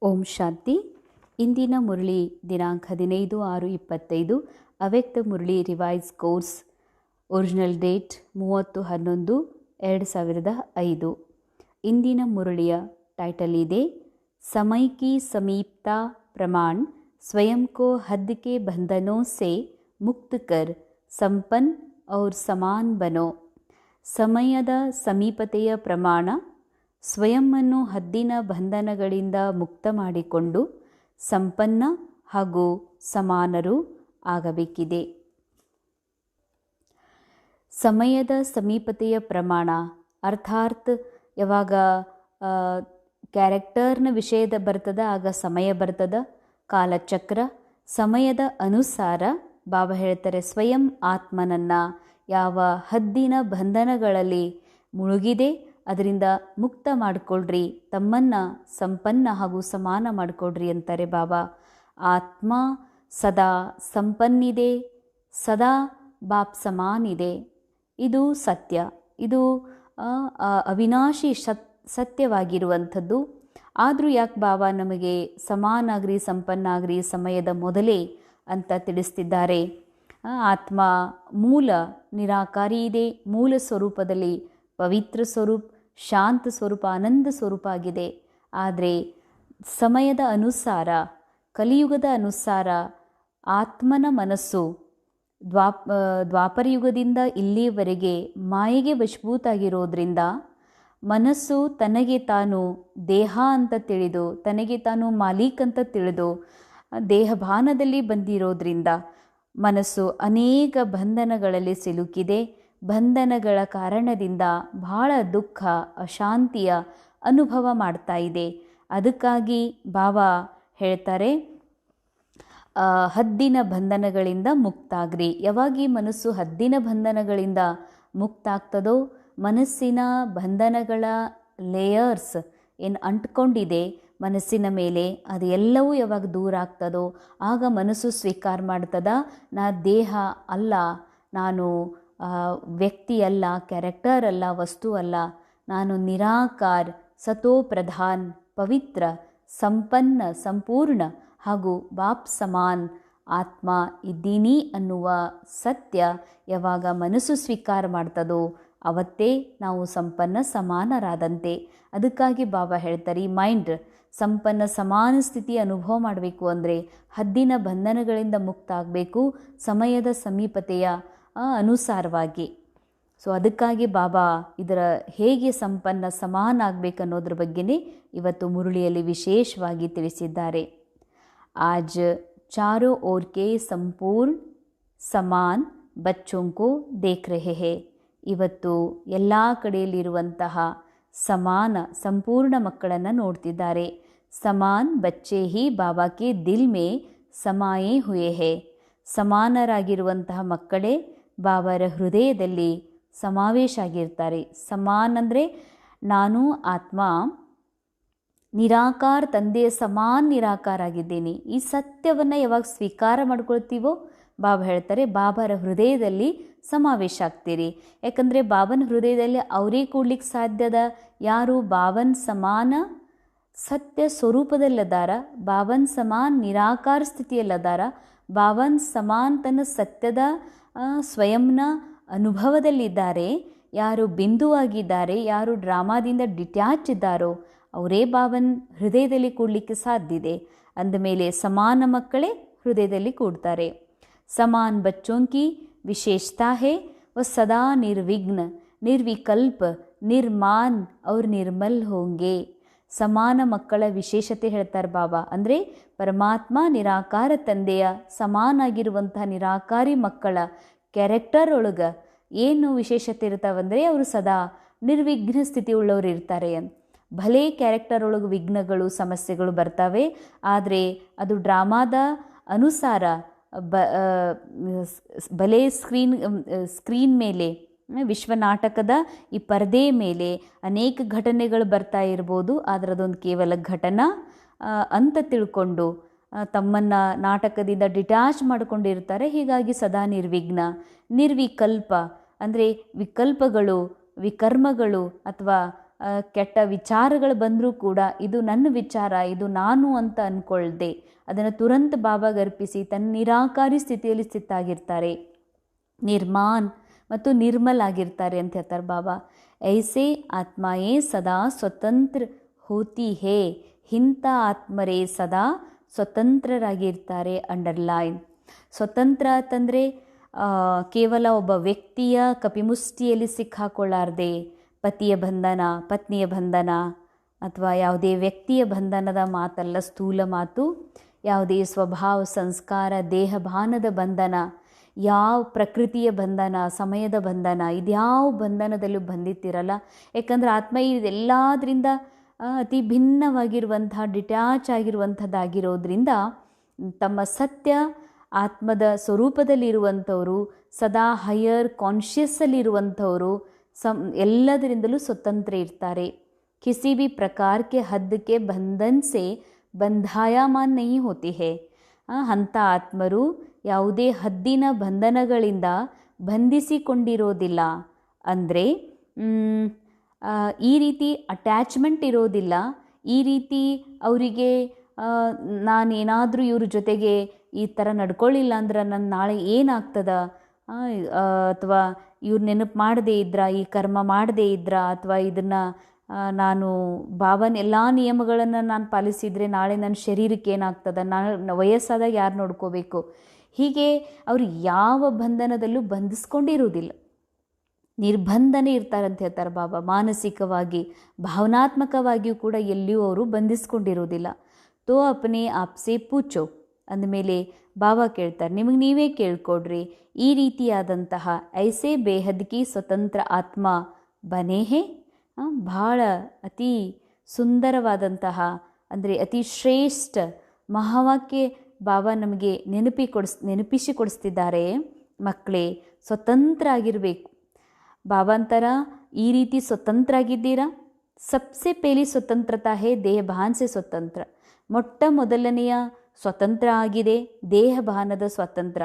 ಓಂ ಶಾಂತಿ. ಇಂದಿನ ಮುರಳಿ ದಿನಾಂಕ 15/6/25. ಅವ್ಯಕ್ತ Murali revise course. Original date 30/11/2005. ಇಂದಿನ ಮುರಳಿಯ ಟೈಟಲ್ ಇದೆ ಸಮಯ ಕಿ ಸಮೀಪತಾ ಪ್ರಮಾಣ ಸ್ವಯಂ ಕೋ ಹದ್ ಕೆ ಬಂಧನೋं से ಮುಕ್ತ ಕರ್ ಸಂಪನ್ ಔರ್ ಸಮಾನ್ ಬನೋ. ಸಮಯದ ಸಮೀಪತೆಯ ಪ್ರಮಾಣ ಸ್ವಯಂವನ್ನು ಹದ್ದಿನ ಬಂಧನಗಳಿಂದ ಮುಕ್ತ ಮಾಡಿಕೊಂಡು ಸಂಪನ್ನ ಹಾಗೂ ಸಮಾನರು ಆಗಬೇಕಿದೆ. ಸಮಯದ ಸಮೀಪತೆಯ ಪ್ರಮಾಣ ಅರ್ಥಾತ್ ಯಾವಾಗ ಕ್ಯಾರೆಕ್ಟರ್ನ ವಿಷಯದ ಬರ್ತದ ಆಗ ಸಮಯ ಬರ್ತದ. ಕಾಲಚಕ್ರ ಸಮಯದ ಅನುಸಾರ ಬಾಬಾ ಹೇಳ್ತಾರೆ ಸ್ವಯಂ ಆತ್ಮನನ್ನು ಯಾವ ಹದ್ದಿನ ಬಂಧನಗಳಲ್ಲಿ ಮುಳುಗಿದೆ ಅದರಿಂದ ಮುಕ್ತ ಮಾಡಿಕೊಳ್ಳ್ರಿ, ತಮ್ಮನ್ನು ಸಂಪನ್ನ ಹಾಗೂ ಸಮಾನ ಮಾಡಿಕೊಡ್ರಿ ಅಂತಾರೆ ಬಾಬಾ. ಆತ್ಮ ಸದಾ ಸಂಪನ್ನಿದೆ, ಸದಾ ಬಾಪ್ ಸಮಾನಿದೆ. ಇದು ಸತ್ಯ, ಇದು ಅವಿನಾಶಿ ಸತ್ಯವಾಗಿರುವಂಥದ್ದು. ಆದರೂ ಯಾಕೆ ಬಾಬಾ ನಮಗೆ ಸಮಾನಾಗ್ರಿ ಸಂಪನ್ನಾಗ್ರಿ ಸಮಯದ ಮೊದಲೇ ಅಂತ ತಿಳಿಸ್ತಿದ್ದಾರೆ. ಆತ್ಮ ಮೂಲ ನಿರಾಕಾರಿ ಇದೆ, ಮೂಲ ಸ್ವರೂಪದಲ್ಲಿ ಪವಿತ್ರ ಸ್ವರೂಪ, ಶಾಂತ ಸ್ವರೂಪ, ಆನಂದ ಸ್ವರೂಪ ಆಗಿದೆ. ಆದರೆ ಸಮಯದ ಅನುಸಾರ, ಕಲಿಯುಗದ ಅನುಸಾರ ಆತ್ಮನ ಮನಸ್ಸು ದ್ವಾಪರಯುಗದಿಂದ ಇಲ್ಲಿಯವರೆಗೆ ಮಾಯೆಗೆ ವಶಭೂತಾಗಿರೋದ್ರಿಂದ ಮನಸ್ಸು ತನಗೆ ತಾನು ದೇಹ ಅಂತ ತಿಳಿದು, ತನಗೆ ತಾನು ಮಾಲೀಕ್ ಅಂತ ತಿಳಿದು ದೇಹಭಾನದಲ್ಲಿ ಬಂದಿರೋದ್ರಿಂದ ಮನಸ್ಸು ಅನೇಕ ಬಂಧನಗಳಲ್ಲಿ ಸಿಲುಕಿದೆ. ಬಂಧನಗಳ ಕಾರಣದಿಂದ ಬಹಳ ದುಃಖ, ಅಶಾಂತಿಯ ಅನುಭವ ಮಾಡ್ತಾ ಇದೆ. ಅದಕ್ಕಾಗಿ ಬಾಬಾ ಹೇಳ್ತಾರೆ ಹದ್ದಿನ ಬಂಧನಗಳಿಂದ ಮುಕ್ತಾಗ್ರಿ. ಯಾವಾಗ ಈ ಮನಸ್ಸು ಹದ್ದಿನ ಬಂಧನಗಳಿಂದ ಮುಕ್ತಾಗ್ತದೋ, ಮನಸ್ಸಿನ ಬಂಧನಗಳ ಲೇಯರ್ಸ್ ಏನು ಅಂಟ್ಕೊಂಡಿದೆ ಮನಸ್ಸಿನ ಮೇಲೆ ಅದು ಎಲ್ಲವೂ ಯಾವಾಗ ದೂರ ಆಗ್ತದೋ ಆಗ ಮನಸ್ಸು ಸ್ವೀಕಾರ ಮಾಡ್ತದ, ನಾ ದೇಹ ಅಲ್ಲ, ನಾನು ವ್ಯಕ್ತಿ ಅಲ್ಲ, ಕ್ಯಾರೆಕ್ಟರ್ ಅಲ್ಲ, ವಸ್ತು ಅಲ್ಲ, ನಾನು ನಿರಾಕಾರ, ಸತೋ ಪ್ರಧಾನ್, ಪವಿತ್ರ, ಸಂಪನ್ನ, ಸಂಪೂರ್ಣ ಹಾಗೂ ಬಾಪ್ ಸಮಾನ್ ಆತ್ಮ ಇದ್ದೀನಿ ಅನ್ನುವ ಸತ್ಯ ಯಾವಾಗ ಮನಸ್ಸು ಸ್ವೀಕಾರ ಮಾಡ್ತದೋ ಅವತ್ತೇ ನಾವು ಸಂಪನ್ನ ಸಮಾನರಾದಂತೆ. ಅದಕ್ಕಾಗಿ ಬಾಬಾ ಹೇಳ್ತಾರೆ ಈ ಮೈಂಡ್ ಸಂಪನ್ನ ಸಮಾನ ಸ್ಥಿತಿ ಅನುಭವ ಮಾಡಬೇಕು ಅಂದರೆ ಹದ್ದಿನ ಬಂಧನಗಳಿಂದ ಮುಕ್ತ ಆಗಬೇಕು ಸಮಯದ ಸಮೀಪತೆಯ ಅನುಸಾರವಾಗಿ. ಸೊ ಅದಕ್ಕಾಗಿ ಬಾಬಾ ಇದರ ಹೇಗೆ ಸಂಪನ್ನ ಸಮಾನ ಆಗಬೇಕನ್ನೋದ್ರ ಬಗ್ಗೆನೇ ಇವತ್ತು ಮುರಳಿಯಲ್ಲಿ ವಿಶೇಷವಾಗಿ ತಿಳಿಸಿದ್ದಾರೆ. ಆಜ್ ಚಾರೋ ಓರ್ ಕೆ ಸಂಪೂರ್ಣ ಸಮಾನ್ ಬಚ್ಚೋಂ ಕೋ ದೇಖ್ ರಹೆ ಹೇ. ಇವತ್ತು ಎಲ್ಲ ಕಡೆಯಲ್ಲಿರುವಂತಹ ಸಮಾನ ಸಂಪೂರ್ಣ ಮಕ್ಕಳನ್ನು ನೋಡ್ತಿದ್ದಾರೆ. ಸಮಾನ್ ಬಚ್ಚೆ ಹಿ ಬಾಬಾ ಕೆ ದಿಲ್ ಮೇ ಸಮಾಯೇ ಹುಯೇ ಹೇ. ಸಮಾನರಾಗಿರುವಂತಹ ಮಕ್ಕಳೇ ಬಾಬಾರ ಹೃದಯದಲ್ಲಿ ಸಮಾವೇಶ ಆಗಿರ್ತಾರೆ. ಸಮಾನ್ ಅಂದರೆ ನಾನು ಆತ್ಮ ನಿರಾಕಾರ ತಂದೆಯ ಸಮಾನ ನಿರಾಕಾರ ಆಗಿದ್ದೀನಿ. ಈ ಸತ್ಯವನ್ನು ಯಾವಾಗ ಸ್ವೀಕಾರ ಮಾಡ್ಕೊಳ್ತೀವೋ ಬಾಬಾ ಹೇಳ್ತಾರೆ ಬಾಬಾರ ಹೃದಯದಲ್ಲಿ ಸಮಾವೇಶ ಆಗ್ತೀರಿ. ಯಾಕಂದರೆ ಬಾಬನ ಹೃದಯದಲ್ಲಿ ಅವರೇ ಕೂಡ್ಲಿಕ್ಕೆ ಸಾಧ್ಯದ ಯಾರು ಬಾಬನ್ ಸಮಾನ ಸತ್ಯ ಸ್ವರೂಪದಲ್ಲದಾರ, ಬಾಬನ್ ಸಮಾನ ನಿರಾಕಾರ ಸ್ಥಿತಿಯಲ್ಲದಾರ, ಬಾಬನ್ ಸಮಾನ್ ತನ್ನ ಸತ್ಯದ ಸ್ವಯಂನ ಅನುಭವದಲ್ಲಿದ್ದಾರೆ. ಯಾರು ಬಿಂದುವಾಗಿದ್ದಾರೆ, ಯಾರು ಡ್ರಾಮಾದಿಂದ ಡಿಟ್ಯಾಚ್ ಇದ್ದಾರೋ ಅವರೇ ಬಾಬನ್ ಹೃದಯದಲ್ಲಿ ಕೂಡಲಿಕ್ಕೆ ಸಾಧ್ಯ ಇದೆ. ಅಂದಮೇಲೆ ಸಮಾನ ಮಕ್ಕಳೇ ಹೃದಯದಲ್ಲಿ ಕೂಡ್ತಾರೆ. ಸಮಾನ್ ಬಚ್ಚೋಂ ಕಿ ವಿಶೇಷತಾ ಹೇ ವ ಸದಾ ನಿರ್ವಿಘ್ನ ನಿರ್ವಿಕಲ್ಪ ನಿರ್ಮಾನ್ ಔರ್ ನಿರ್ಮಲ್ ಹೋಂಗೆ. ಸಮಾನ ಮಕ್ಕಳ ವಿಶೇಷತೆ ಹೇಳ್ತಾರೆ ಬಾಬಾ. ಅಂದರೆ ಪರಮಾತ್ಮ ನಿರಾಕಾರ ತಂದೆಯ ಸಮಾನಾಗಿರುವಂತಹ ನಿರಾಕಾರಿ ಮಕ್ಕಳ ಕ್ಯಾರೆಕ್ಟರ್ ಒಳಗೆ ಏನು ವಿಶೇಷತೆ ಇರ್ತಾವಂದರೆ ಅವರು ಸದಾ ನಿರ್ವಿಘ್ನ ಸ್ಥಿತಿ ಉಳ್ಳವರು ಇರ್ತಾರೆ. ಭಲೇ ಕ್ಯಾರೆಕ್ಟರ್ ಒಳಗೆ ವಿಘ್ನಗಳು ಸಮಸ್ಯೆಗಳು ಬರ್ತವೆ, ಆದರೆ ಅದು ಡ್ರಾಮಾದ ಅನುಸಾರ ಭಲೇ ಸ್ಕ್ರೀನ್ ಮೇಲೆ ವಿಶ್ವನಾಟಕದ ಈ ಪರದೆ ಮೇಲೆ ಅನೇಕ ಘಟನೆಗಳು ಬರ್ತಾ ಇರ್ಬೋದು. ಆದರೆ ಅದೊಂದು ಕೇವಲ ಘಟನಾ ಅಂತ ತಿಳ್ಕೊಂಡು ತಮ್ಮನ್ನು ನಾಟಕದಿಂದ ಡಿಟ್ಯಾಚ್ ಮಾಡಿಕೊಂಡಿರ್ತಾರೆ. ಹೀಗಾಗಿ ಸದಾ ನಿರ್ವಿಘ್ನ ನಿರ್ವಿಕಲ್ಪ ಅಂದರೆ ವಿಕಲ್ಪಗಳು ವಿಕರ್ಮಗಳು ಅಥವಾ ಕೆಟ್ಟ ವಿಚಾರಗಳು ಬಂದರೂ ಕೂಡ ಇದು ನನ್ನ ವಿಚಾರ, ಇದು ನಾನು ಅಂತ ಅಂದ್ಕೊಳ್ದೆ ಅದನ್ನು ತುರಂತ ಬಾಬಾಗೆ ಅರ್ಪಿಸಿ ತನ್ನ ನಿರಾಕಾರಿ ಸ್ಥಿತಿಯಲ್ಲಿ ಸ್ಥಿತಾಗಿರ್ತಾರೆ, ನಿರ್ಮಾನ್ ಮತ್ತು ನಿರ್ಮಲ್ ಆಗಿರ್ತಾರೆ ಅಂತ ಹೇಳ್ತಾರೆ ಬಾಬಾ. ಐಸೆ ಆತ್ಮಾಯೇ ಸದಾ ಸ್ವತಂತ್ರ ಹೋತಿ ಹೇ, ಇಂಥ ಆತ್ಮರೇ ಸದಾ ಸ್ವತಂತ್ರರಾಗಿರ್ತಾರೆ. ಅಂಡರ್ಲೈನ್. ಸ್ವತಂತ್ರ ಅಂತಂದರೆ ಕೇವಲ ಒಬ್ಬ ವ್ಯಕ್ತಿಯ ಕಪಿಮುಷ್ಟಿಯಲ್ಲಿ ಸಿಕ್ಕಾಕೊಳ್ಳಾರ್ದೆ ಪತಿಯ ಬಂಧನ, ಪತ್ನಿಯ ಬಂಧನ ಅಥವಾ ಯಾವುದೇ ವ್ಯಕ್ತಿಯ ಬಂಧನದ ಮಾತಲ್ಲ ಸ್ಥೂಲ ಮಾತು. ಯಾವುದೇ ಸ್ವಭಾವ, ಸಂಸ್ಕಾರ, ದೇಹಭಾನದ ಬಂಧನ, ಯಾವ ಪ್ರಕೃತಿಯ ಬಂಧನ, ಸಮಯದ ಬಂಧನ, ಇದ್ಯಾವ ಬಂಧನದಲ್ಲೂ ಬಂದಿತ್ತಿರಲ್ಲ. ಯಾಕಂದರೆ ಆತ್ಮ ಇದೆಲ್ಲದರಿಂದ ಅತಿ ಭಿನ್ನವಾಗಿರುವಂತಹ, ಡಿಟ್ಯಾಚ್ ಆಗಿರುವಂಥದ್ದಾಗಿರೋದ್ರಿಂದ ತಮ್ಮ ಸತ್ಯ ಆತ್ಮದ ಸ್ವರೂಪದಲ್ಲಿರುವಂಥವರು, ಸದಾ ಹೈಯರ್ ಕಾನ್ಷಿಯಸ್ಸಲ್ಲಿರುವಂಥವರು ಎಲ್ಲದರಿಂದಲೂ ಸ್ವತಂತ್ರ ಇರ್ತಾರೆ. ಕಿಸಿ ಭಿ ಪ್ರಕಾರ ಕೆ ಹದ್ ಕೆ ಬಂಧನ್ ಸೆ ಬಂಧಾಯಮಾನ್ ನಹೀ ಹೋತಿ ಹೇ. ಅಂಥ ಆತ್ಮರು ಯಾವುದೇ ಹದ್ದಿನ ಬಂಧನಗಳಿಂದ ಬಂಧಿಸಿಕೊಂಡಿರೋದಿಲ್ಲ. ಅಂದರೆ ಈ ರೀತಿ ಅಟ್ಯಾಚ್ಮೆಂಟ್ ಇರೋದಿಲ್ಲ. ಈ ರೀತಿ ಅವರಿಗೆ ನಾನೇನಾದರೂ ಇವ್ರ ಜೊತೆಗೆ ಈ ಥರ ನಡ್ಕೊಳ್ಳಿಲ್ಲ ಅಂದ್ರೆ ನನ್ನ ನಾಳೆ ಏನಾಗ್ತದ, ಅಥವಾ ಇವ್ರ ನೆನಪು ಮಾಡದೇ ಇದ್ರಾ, ಈ ಕರ್ಮ ಮಾಡದೇ ಇದ್ರಾ, ಅಥವಾ ಇದನ್ನು ನಾನು ಬಾಬನ ಎಲ್ಲ ನಿಯಮಗಳನ್ನು ನಾನು ಪಾಲಿಸಿದರೆ ನಾಳೆ ನನ್ನ ಶರೀರಕ್ಕೆ ಏನಾಗ್ತದ, ನಾನು ವಯಸ್ಸಾದಾಗ ಯಾರು ನೋಡ್ಕೋಬೇಕು, ಹೀಗೆ ಅವರು ಯಾವ ಬಂಧನದಲ್ಲೂ ಬಂಧಿಸ್ಕೊಂಡಿರುವುದಿಲ್ಲ. ನಿರ್ಬಂಧನೆ ಇರ್ತಾರಂತ ಹೇಳ್ತಾರೆ ಬಾಬಾ. ಮಾನಸಿಕವಾಗಿ, ಭಾವನಾತ್ಮಕವಾಗಿಯೂ ಕೂಡ ಎಲ್ಲಿಯೂ ಅವರು ಬಂಧಿಸ್ಕೊಂಡಿರೋದಿಲ್ಲ. ತೋ ಅಪ್ನೆ ಆಪ್ಸೆ ಪೂಚೋ ಅಂದಮೇಲೆ ಬಾಬಾ ಕೇಳ್ತಾರೆ, ನಿಮಗೆ ನೀವೇ ಕೇಳ್ಕೊಡ್ರಿ, ಈ ರೀತಿಯಾದಂತಹ ಐಸೆ ಬೇಹದ್ಕಿ ಸ್ವತಂತ್ರ ಆತ್ಮ ಬನೇ ಹೇ. ಭಾಳ ಅತಿ ಸುಂದರವಾದಂತಹ, ಅಂದರೆ ಅತಿ ಶ್ರೇಷ್ಠ ಮಹಾವಾಕ್ಯ ಬಾಬಾ ನಮಗೆ ನೆನಪಿಸಿಕೊಡಿಸ್ತಿದ್ದಾರೆ. ಮಕ್ಕಳೇ, ಸ್ವತಂತ್ರ ಆಗಿರಬೇಕು. ಬಾಬಾ ಅಂತರ ಈ ರೀತಿ ಸ್ವತಂತ್ರ ಆಗಿದ್ದೀರಾ. ಸಬ್ಸೆ ಪೇಲಿ ಸ್ವತಂತ್ರತಾ ಹೇ ದೇಹಭಾನ್ ಸೆ ಸ್ವತಂತ್ರ. ಮೊಟ್ಟ ಮೊದಲನೆಯ ಸ್ವತಂತ್ರ ಆಗಿದೆ ದೇಹಭಾನದ ಸ್ವತಂತ್ರ.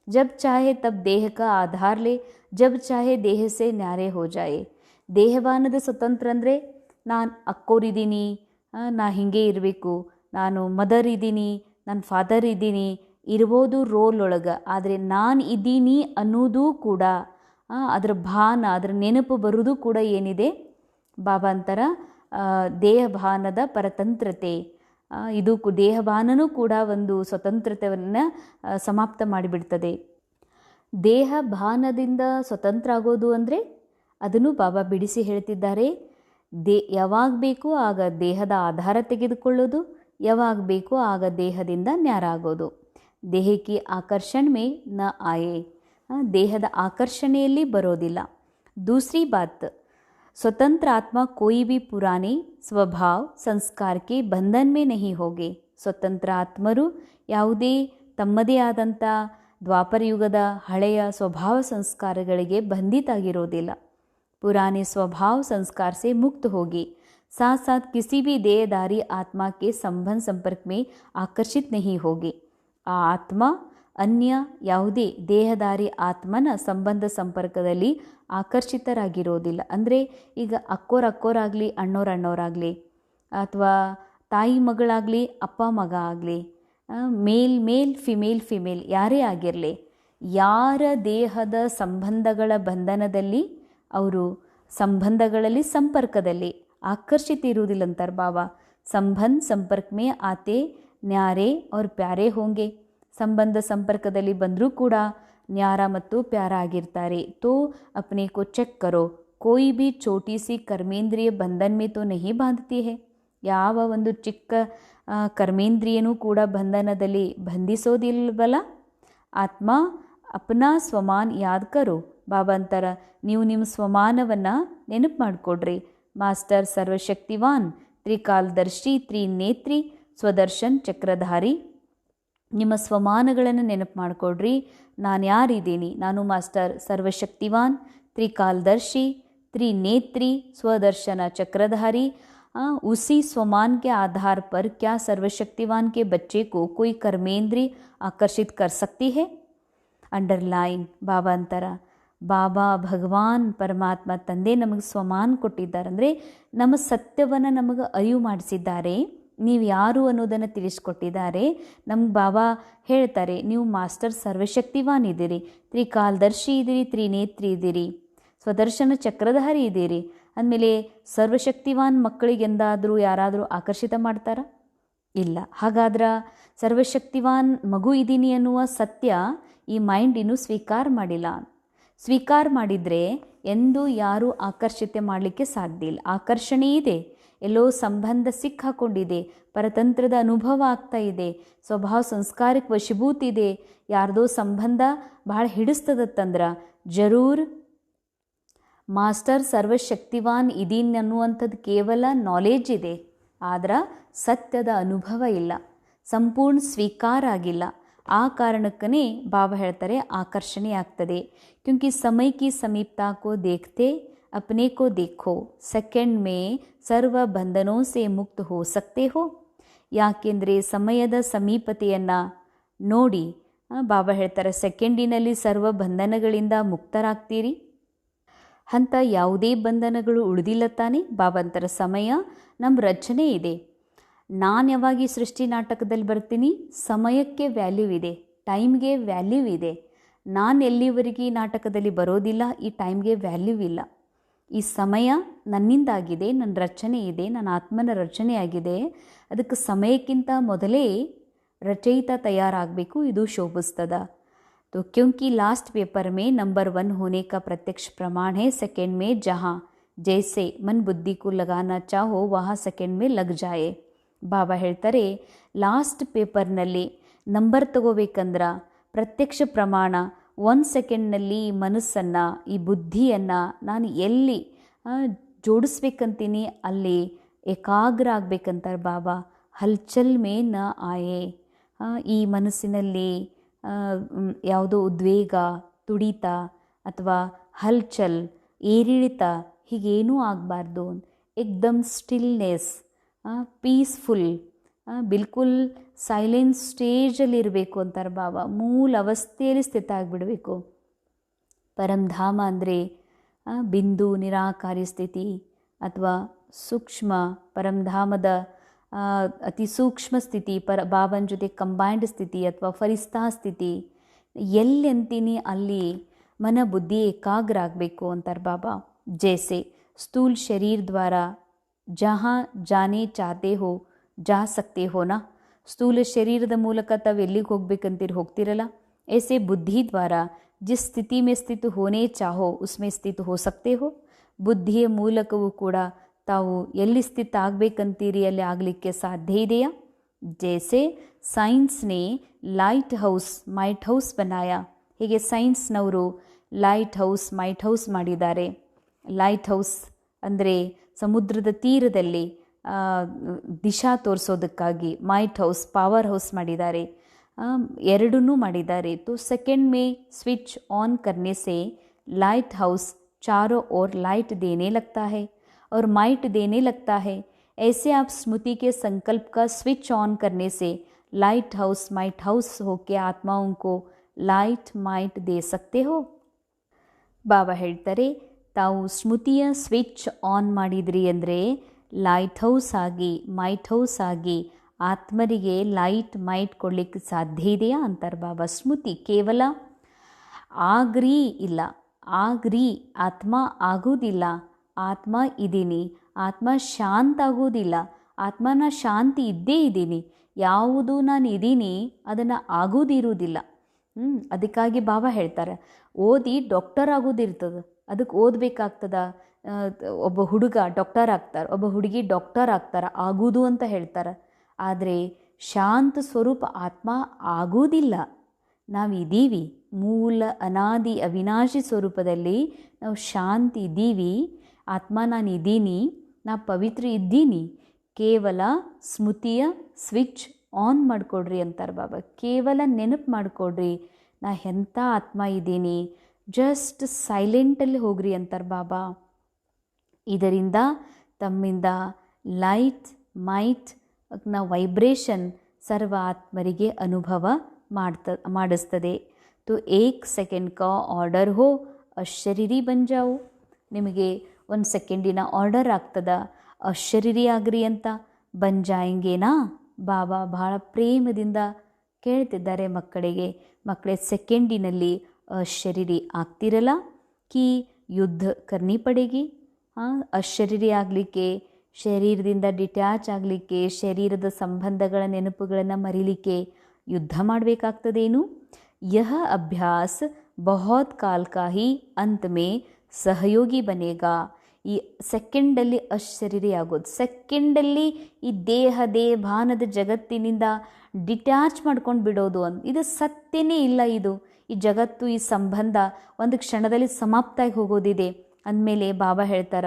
ಜಬ್ ಚಾಹೆ ತಬ್ ದೇಹ ಕಾ ಆಧಾರ್ ಲೇ, ಜಬ್ ಚಾಹೆ ದೇಹ ಸೆ ನ್ಯಾರೆ ಹೋ ಜಾಯೆ. ದೇಹಭಾನದ ಸ್ವತಂತ್ರ ಅಂದರೆ ನಾನು ಅಕ್ಕೋರಿದ್ದೀನಿ, ನಾ ಹೀಗೆ ಇರಬೇಕು, ನಾನು ಮದರ್ ಇದ್ದೀನಿ, ನಾನು ಫಾದರ್ ಇದ್ದೀನಿ, ಇರ್ಬೋದು ರೋಲ್ ಒಳಗೆ, ಆದರೆ ನಾನು ಇದ್ದೀನಿ ಅನ್ನೋದು ಕೂಡ, ಅದರ ಭಾನ, ಅದರ ನೆನಪು ಬರೋದು ಕೂಡ ಏನಿದೆ ಬಾಬಾ ಅಂತರ ದೇಹಭಾನದ ಪರತಂತ್ರತೆ. ಇದು ದೇಹಭಾನನೂ ಕೂಡ ಒಂದು ಸ್ವತಂತ್ರತೆಯನ್ನು ಸಮಾಪ್ತ ಮಾಡಿಬಿಡ್ತದೆ. ದೇಹಭಾನದಿಂದ ಸ್ವತಂತ್ರ ಆಗೋದು ಅಂದರೆ ಅದನ್ನು ಬಾಬಾ ಬಿಡಿಸಿ ಹೇಳ್ತಿದ್ದಾರೆ. ಯಾವಾಗ ಬೇಕು ಆಗ ದೇಹದ ಆಧಾರ ತೆಗೆದುಕೊಳ್ಳೋದು, ಯಾವಾಗ ಬೇಕು ಆಗ ದೇಹದಿಂದ ನ್ಯಾರ ಆಗೋದು. ದೇಹಕ್ಕೆ ಆಕರ್ಷಣೆ ಮೇ ನ ಆಯೆ, ದೇಹದ ಆಕರ್ಷಣೆಯಲ್ಲಿ ಬರೋದಿಲ್ಲ. ದೂಸರಿ ಬಾತ್, ಸ್ವತಂತ್ರ ಆತ್ಮ ಕೋಯಿ ಭಿ ಪುರಾನೆ ಸ್ವಭಾವ ಸಂಸ್ಕಾರಕ್ಕೆ ಬಂಧನ್ ಮೇ ನಹಿ ಹೋಗೆ. ಸ್ವತಂತ್ರ ಆತ್ಮರು ಯಾವುದೇ ತಮ್ಮದೇ ಆದಂಥ ದ್ವಾಪರಯುಗದ ಹಳೆಯ ಸ್ವಭಾವ ಸಂಸ್ಕಾರಗಳಿಗೆ ಬಂಧಿತಾಗಿರೋದಿಲ್ಲ. पुराने स्वभाव संस्कार से मुक्त होगी. साथ साथ किसी भी देहधारी आत्मा के संबंध संपर्क में आकर्षित नहीं होगी. ಆ ಆತ್ಮ ಅನ್ಯ ಯಾವುದೇ ದೇಹಧಾರಿ ಆತ್ಮನ ಸಂಬಂಧ ಸಂಪರ್ಕದಲ್ಲಿ ಆಕರ್ಷಿತರಾಗಿರೋದಿಲ್ಲ. ಅಂದರೆ ಈಗ ಅಕ್ಕೋರಾಗಲಿ, ಅಣ್ಣೋರಾಗಲಿ, ಅಥವಾ ತಾಯಿ ಮಗಳಾಗಲಿ, ಅಪ್ಪ ಮಗ ಆಗಲಿ, ಮೇಲ್ ಫಿಮೇಲ್ ಯಾರೇ ಆಗಿರಲಿ, ಯಾರ ದೇಹದ ಸಂಬಂಧಗಳ ಬಂಧನದಲ್ಲಿ ಅವರು ಸಂಬಂಧಗಳಲ್ಲಿ ಸಂಪರ್ಕದಲ್ಲಿ ಆಕರ್ಷಿತ ಇರುವುದಿಲ್ಲ ಅಂತಾರೆ ಬಾಬಾ. ಸಂಬಂಧ ಸಂಪರ್ಕ ಮೇ ಆತೆ ನ್ಯಾರೆ ಅವ್ರ ಪ್ಯಾರೆ ಹೋಂಗೆ. ಸಂಬಂಧ ಸಂಪರ್ಕದಲ್ಲಿ ಬಂದರೂ ಕೂಡ ನ್ಯಾರ ಮತ್ತು ಪ್ಯಾರ ಆಗಿರ್ತಾರೆ. ತೋ ಅಪ್ನೆ ಕೋ ಚೆಕ್ ಕರೋ, ಕೋಯಿ ಭಿ ಛೋಟಿ ಸಿ ಕರ್ಮೇಂದ್ರಿಯ ಬಂಧನ್ ಮೇ ತೋ ನಹಿ ಬಾಂಧತಿ ಹೇ. ಯಾವ ಒಂದು ಚಿಕ್ಕ ಕರ್ಮೇಂದ್ರಿಯನೂ ಕೂಡ ಬಂಧನದಲ್ಲಿ ಬಂಧಿಸೋದಿಲ್ವಲ್ಲ. ಆತ್ಮ ಅಪ್ನಾ ಸ್ವಮಾನ್ ಯಾದ್ ಕರೋ. ಬಾಬಾ ಅಂತಾರ, ನೀವು ನಿಮ್ಮ ಸ್ವಮಾನವನ್ನು ನೆನಪು ಮಾಡಿಕೊಡ್ರಿ. ಮಾಸ್ಟರ್ ಸರ್ವಶಕ್ತಿವಾನ್, ತ್ರಿಕಾಲದರ್ಶಿ, ತ್ರಿನೇತ್ರಿ, ಸ್ವದರ್ಶನ್ ಚಕ್ರಧಾರಿ. ನಿಮ್ಮ ಸ್ವಮಾನಗಳನ್ನು ನೆನಪು ಮಾಡಿಕೊಡ್ರಿ. ನಾನು ಯಾರಿದ್ದೀನಿ? ನಾನು ಮಾಸ್ಟರ್ ಸರ್ವಶಕ್ತಿವಾನ್, ತ್ರಿಕಾಲದರ್ಶಿ, त्रिनेत्री, स्वदर्शन चक्रधारी। उसी स्वमान के आधार पर क्या सर्वशक्तिवान के बच्चे को कोई कर्मेंद्रिय आकर्षित कर सकती है? अंडरलाइन बाबा अंतर ಬಾಬಾ ಭಗವಾನ್ ಪರಮಾತ್ಮ ತಂದೆ ನಮಗೆ ಸ್ವಮಾನ್ ಕೊಟ್ಟಿದ್ದಾರೆ. ಅಂದರೆ ನಮ್ಮ ಸತ್ಯವನ್ನು ನಮಗೆ ಅರಿವು ಮಾಡಿಸಿದ್ದಾರೆ. ನೀವು ಯಾರು ಅನ್ನೋದನ್ನು ತಿಳಿಸ್ಕೊಟ್ಟಿದ್ದಾರೆ. ನಮ್ಗೆ ಬಾಬಾ ಹೇಳ್ತಾರೆ, ನೀವು ಮಾಸ್ಟರ್ ಸರ್ವಶಕ್ತಿವಾನ್ ಇದ್ದೀರಿ, ತ್ರಿಕಾಲದರ್ಶಿ ಇದ್ದೀರಿ, ತ್ರಿನೇತ್ರಿ ಇದ್ದೀರಿ, ಸ್ವದರ್ಶನ ಚಕ್ರಧಾರಿ ಇದ್ದೀರಿ. ಅಂದಮೇಲೆ ಸರ್ವಶಕ್ತಿವಾನ್ ಮಕ್ಕಳಿಗೆಂದಾದರೂ ಯಾರಾದರೂ ಆಕರ್ಷಿತ ಮಾಡ್ತಾರಾ? ಇಲ್ಲ. ಹಾಗಾದ್ರೆ ಸರ್ವಶಕ್ತಿವಾನ್ ಮಗು ಇದ್ದೀನಿ ಅನ್ನುವ ಸತ್ಯ ಈ ಮೈಂಡ್ ಇನ್ನೂ ಸ್ವೀಕಾರ ಮಾಡಿಲ್ಲ. ಸ್ವೀಕಾರ ಮಾಡಿದರೆ ಎಂದೂ ಯಾರೂ ಆಕರ್ಷಿತ ಮಾಡಲಿಕ್ಕೆ ಸಾಧ್ಯ ಇಲ್ಲ. ಆಕರ್ಷಣೆ ಇದೆ, ಎಲ್ಲೋ ಸಂಬಂಧ ಸಿಕ್ಕಾಕೊಂಡಿದೆ, ಪರತಂತ್ರದ ಅನುಭವ ಆಗ್ತಾ ಇದೆ, ಸ್ವಭಾವ ಸಂಸ್ಕಾರಕ್ಕೆ ವಶೀಭೂತ ಇದೆ, ಯಾರ್ದೋ ಸಂಬಂಧ ಭಾಳ ಹಿಡಿಸ್ತದತ್ತಂದ್ರೆ ಜರೂರ್ ಮಾಸ್ಟರ್ ಸರ್ವಶಕ್ತಿವಾನ್ ಇದೀನ್ ಅನ್ನುವಂಥದ್ದು ಕೇವಲ ನಾಲೆಜ್ ಇದೆ, ಆದ್ರೆ ಸತ್ಯದ ಅನುಭವ ಇಲ್ಲ, ಸಂಪೂರ್ಣ ಸ್ವೀಕಾರ ಆಗಿಲ್ಲ. ಆ ಕಾರಣಕ್ಕೇ ಬಾಬಾ ಹೇಳ್ತಾರೆ ಆಕರ್ಷಣೆ ಆಗ್ತದೆ. ಕ್ಯೂಂಕಿ ಸಮಯ ಕಿ ಸಮೀಪತಾ ಕೋ ದೇಖ್ತೆ अपने को देखो, ಸೆಕೆಂಡ್ ಮೇ ಸರ್ವ ಬಂಧನೋ ಸೆ ಮುಕ್ತ ಹೋ ಸಕ್ತೆ ಹೋ. ಯಾಕೆಂದರೆ ಸಮಯದ ಸಮೀಪತೆಯನ್ನು ನೋಡಿ ಬಾಬಾ ಹೇಳ್ತಾರೆ ಸೆಕೆಂಡಿನಲ್ಲಿ ಸರ್ವ ಬಂಧನಗಳಿಂದ ಮುಕ್ತರಾಗ್ತೀರಿ. ಅಂಥ ಯಾವುದೇ ಬಂಧನಗಳು ಉಳಿದಿಲ್ಲ ತಾನೆ. ಬಾಬಾ ಅಂತಾರೆ ಸಮಯ ನಮ್ಮ ರಚನೆ ಇದೆ. ನಾನು ಯಾವಾಗ ಈ ಸೃಷ್ಟಿ ನಾಟಕದಲ್ಲಿ ಬರ್ತೀನಿ, ಸಮಯಕ್ಕೆ ವ್ಯಾಲ್ಯೂ ಇದೆ, ಟೈಮ್ಗೆ ವ್ಯಾಲ್ಯೂ ಇದೆ. ನಾನು ಎಲ್ಲಿವರೆಗೆ ಈ ನಾಟಕದಲ್ಲಿ ಬರೋದಿಲ್ಲ, ಈ ಟೈಮ್ಗೆ ವ್ಯಾಲ್ಯೂ ಇಲ್ಲ. ಈ ಸಮಯ ನನ್ನಿಂದಾಗಿದೆ, ನನ್ನ ರಚನೆ ಇದೆ, ನನ್ನ ಆತ್ಮನ ರಚನೆ ಆಗಿದೆ. ಅದಕ್ಕೆ ಸಮಯಕ್ಕಿಂತ ಮೊದಲೇ ರಚಯಿತ ತಯಾರಾಗಬೇಕು, ಇದು ಶೋಭಿಸ್ತದ. तो क्योंकि लास्ट पेपर में नंबर 1 होने का प्रत्यक्ष प्रमाण है, सेकंड में जहाँ जैसे मन बुद्धि को लगाना चाहो वहाँ सेकंड में लग जाए. ಬಾಬಾ ಹೇಳ್ತಾರೆ ಲಾಸ್ಟ್ ಪೇಪರ್ನಲ್ಲಿ ನಂಬರ್ ತಗೋಬೇಕಂದ್ರೆ ಪ್ರತ್ಯಕ್ಷ ಪ್ರಮಾಣ 1 ಸೆಕೆಂಡ್ನಲ್ಲಿ ಈ ಮನಸ್ಸನ್ನು, ಈ ಬುದ್ಧಿಯನ್ನು ನಾನು ಎಲ್ಲಿ ಜೋಡಿಸ್ಬೇಕಂತೀನಿ ಅಲ್ಲಿ ಏಕಾಗ್ರ ಆಗ್ಬೇಕಂತಾರೆ ಬಾಬಾ. ಹಲ್ಚಲ್ ಮೇ ನ ಆಯೆ, ಈ ಮನಸ್ಸಿನಲ್ಲಿ ಯಾವುದೋ ಉದ್ವೇಗ, ತುಡಿತ ಅಥವಾ ಹಲ್ಚಲ್, ಏರಿಳಿತ ಹೀಗೇನೂ ಆಗಬಾರ್ದು. ಏಕ್ದಮ್ ಸ್ಟಿಲ್ನೆಸ್, ಪೀಸ್ಫುಲ್, ಬಿಲ್ಕುಲ್ ಸೈಲೆನ್ಸ್ ಸ್ಟೇಜಲ್ಲಿರಬೇಕು ಅಂತಾರೆ ಬಾಬಾ. ಮೂಲ ಅವಸ್ಥೆಯಲ್ಲಿ ಸ್ಥಿತ ಆಗಿಬಿಡಬೇಕು. ಪರಂಧಾಮ ಅಂದರೆ ಬಿಂದು ನಿರಾಕಾರಿ ಸ್ಥಿತಿ ಅಥವಾ ಸೂಕ್ಷ್ಮ ಪರಂಧಾಮದ ಅತಿ ಸೂಕ್ಷ್ಮ ಸ್ಥಿತಿ, ಬಾಬನ ಜೊತೆ ಕಂಬೈಂಡ್ ಸ್ಥಿತಿ ಅಥವಾ ಫರಿಸ್ತಾ ಸ್ಥಿತಿ. ಎಲ್ಲಿ ಅಂತೀನಿ ಅಲ್ಲಿ ಮನ ಬುದ್ಧಿ ಏಕಾಗ್ರ ಆಗಬೇಕು ಅಂತಾರೆ ಬಾಬಾ. ಜೈಸೆ ಸ್ಥೂಲ ಶರೀರ ದ್ವಾರ ಜहाँ ಜಾನೆ ಚಾತೆ ಹೋ ಜಾ ಸಕ್ತೆ ಹೋನಾ. ಸ್ಥೂಲ ಶರೀರದ ಮೂಲಕ ತಾವು ಎಲ್ಲಿಗೆ ಹೋಗ್ಬೇಕಂತೀರಿ, ಹೋಗ್ತಿರಲ್ಲ. ऐसे बुद्धि द्वारा जिस ಸ್ಥಿತಿ में स्थित होने चाहो उसमें स्थित हो सकते हो. ಬುದ್ಧಿಯ ಮೂಲಕವೂ ಕೂಡ ತಾವು ಎಲ್ಲಿ ಸ್ಥಿತ ಆಗಬೇಕಂತೀರಿ ಅಲ್ಲಿ ಆಗಲಿಕ್ಕೆ ಸಾಧ್ಯ ಇದೆಯಾ. ಜೈಸೆ ಸೈನ್ಸ್ನೇ ಲೈಟ್ ಹೌಸ್ ಮೈಟ್ ಹೌಸ್ ಬನಾಯ, ಹೀಗೆ ಸೈನ್ಸ್ನವರು ಲೈಟ್ ಹೌಸ್ ಮೈಟ್ ಹೌಸ್ ಮಾಡಿದ್ದಾರೆ. ಲೈಟ್ ಹೌಸ್ ಅಂದರೆ ಸಮುದ್ರದ ತೀರದಲ್ಲಿ ದಿಶಾ ತೋರಿಸೋದಕ್ಕಾಗಿ, ಮೈಟ್ ಹೌಸ್ ಪವರ್ ಹೌಸ್ ಮಾಡಿದ್ದಾರೆ. ಎರಡನ್ನೂ ಮಾಡಿದ್ದಾರೆ. तो सेकंड में स्विच ऑन करने से लाइट हाउस चारों ओर लाइट देने लगता है और माइट देने लगता है. ऐसे आप स्मृति के संकल्प का स्विच ऑन करने से लाइट हाउस माइट हाउस होके आत्माओं को लाइट माइट दे सकते हो. ಬಾಬಾ ಹೇಳ್ತಾರೆ ತಾವು ಸ್ಮೃತಿಯ ಸ್ವಿಚ್ ಆನ್ ಮಾಡಿದ್ರಿ ಅಂದರೆ ಲೈಟ್ ಹೌಸ್ ಆಗಿ ಮೈಟ್ ಹೌಸ್ ಆಗಿ ಆತ್ಮರಿಗೆ ಲೈಟ್ ಮೈಟ್ ಕೊಡಲಿಕ್ಕೆ ಸಾಧ್ಯ ಇದೆಯಾ ಅಂತಾರೆ ಬಾಬಾ. ಸ್ಮೃತಿ ಕೇವಲ ಆಗ್ರಿ ಇಲ್ಲ, ಆಗ್ರಿ ಆತ್ಮ ಆಗೋದಿಲ್ಲ, ಆತ್ಮ ಇದ್ದೀನಿ, ಆತ್ಮ ಶಾಂತ ಆಗೋದಿಲ್ಲ, ಆತ್ಮನ ಶಾಂತಿ ಇದ್ದೇ ಇದ್ದೀನಿ, ಯಾವುದು ನಾನು ಇದ್ದೀನಿ ಅದನ್ನು ಆಗೋದಿರುವುದಿಲ್ಲ. ಅದಕ್ಕಾಗಿ ಬಾಬಾ ಹೇಳ್ತಾರೆ ಓದಿ ಡಾಕ್ಟರ್ ಆಗೋದಿರ್ತದೆ, ಅದಕ್ಕೆ ಓದಬೇಕಾಗ್ತದ. ಒಬ್ಬ ಹುಡುಗ ಡಾಕ್ಟರ್ ಆಗ್ತಾರೆ, ಒಬ್ಬ ಹುಡುಗಿ ಡಾಕ್ಟರ್ ಆಗ್ತಾರೆ, ಆಗೋದು ಅಂತ ಹೇಳ್ತಾರೆ. ಆದರೆ ಶಾಂತ ಸ್ವರೂಪ ಆತ್ಮ ಆಗೋದಿಲ್ಲ. ನಾವಿದ್ದೀವಿ ಮೂಲ ಅನಾದಿ ಅವಿನಾಶಿ ಸ್ವರೂಪದಲ್ಲಿ, ನಾವು ಶಾಂತಿ ಇದ್ದೀವಿ. ಆತ್ಮ ನಾನು ಇದ್ದೀನಿ, ನಾ ಪವಿತ್ರ ಇದ್ದೀನಿ. ಕೇವಲ ಸ್ಮೃತಿಯ ಸ್ವಿಚ್ ಆನ್ ಮಾಡಿಕೊಡ್ರಿ ಅಂತಾರೆ ಬಾಬಾ. ಕೇವಲ ನೆನಪು ಮಾಡಿಕೊಡ್ರಿ ನಾ ಎಂಥ ಆತ್ಮ ಇದ್ದೀನಿ, ಜಸ್ಟ್ ಸೈಲೆಂಟಲ್ಲಿ ಹೋಗ್ರಿ ಅಂತಾರೆ ಬಾಬಾ. ಇದರಿಂದ ತಮ್ಮಿಂದ ಲೈಟ್ ಮೈಟ್ ನ ವೈಬ್ರೇಷನ್ ಸರ್ವ ಆತ್ಮರಿಗೆ ಅನುಭವ ಮಾಡಿಸ್ತದೆ. तो 1 सेकंड का ऑर्डर हो ಅಶರೀರಿ ಬನ್ ಜಾओ. ನಿಮಗೆ 1 ಸೆಕೆಂಡಿನ ಆರ್ಡರ್ ಆಗ್ತದ, ಅಶರೀರಿ ಆಗ್ರಿ ಅಂತ. ಬನ್ ಜಾಯಂಗೇನಾ? ಬಾಬಾ ಬಹಳ ಪ್ರೇಮದಿಂದ ಕೇಳ್ತಿದ್ದಾರೆ ಮಕ್ಕಳಿಗೆ. ಮಕ್ಕಳೇ, ಸೆಕೆಂಡಿನಲ್ಲಿ ಅಶರೀರಿ ಆಗ್ತಿರಲ್ಲ ಕಿ ಯುದ್ಧ ಕರ್ನಿ ಪಡೆಗಿ. ಅಶರೀರಿ ಆಗಲಿಕ್ಕೆ, ಶರೀರದಿಂದ ಡಿಟ್ಯಾಚ್ ಆಗಲಿಕ್ಕೆ, ಶರೀರದ ಸಂಬಂಧಗಳ ನೆನಪುಗಳನ್ನು ಮರಿಲಿಕ್ಕೆ ಯುದ್ಧ ಮಾಡಬೇಕಾಗ್ತದೇನು? ಯಹ ಅಭ್ಯಾಸ ಬಹುತ್ ಕಾಲ್ ಕಾ ಹಿ ಅಂತ್ ಮೇ ಸಹಯೋಗಿ ಬನೇಗಾ. ಈ ಸೆಕೆಂಡಲ್ಲಿ ಅಶರೀರಿ ಆಗೋದು, ಸೆಕೆಂಡಲ್ಲಿ ಈ ಭಾನದ ಜಗತ್ತಿನಿಂದ ಡಿಟ್ಯಾಚ್ ಮಾಡ್ಕೊಂಡು ಬಿಡೋದು ಇದು ಸತ್ಯನೇ ಇಲ್ಲ. ಈ ಜಗತ್ತು, ಈ ಸಂಬಂಧ ಒಂದು ಕ್ಷಣದಲ್ಲಿ ಸಮಾಪ್ತಾಗಿ ಹೋಗೋದಿದೆ ಅಂದಮೇಲೆ ಬಾಬಾ ಹೇಳ್ತಾರ,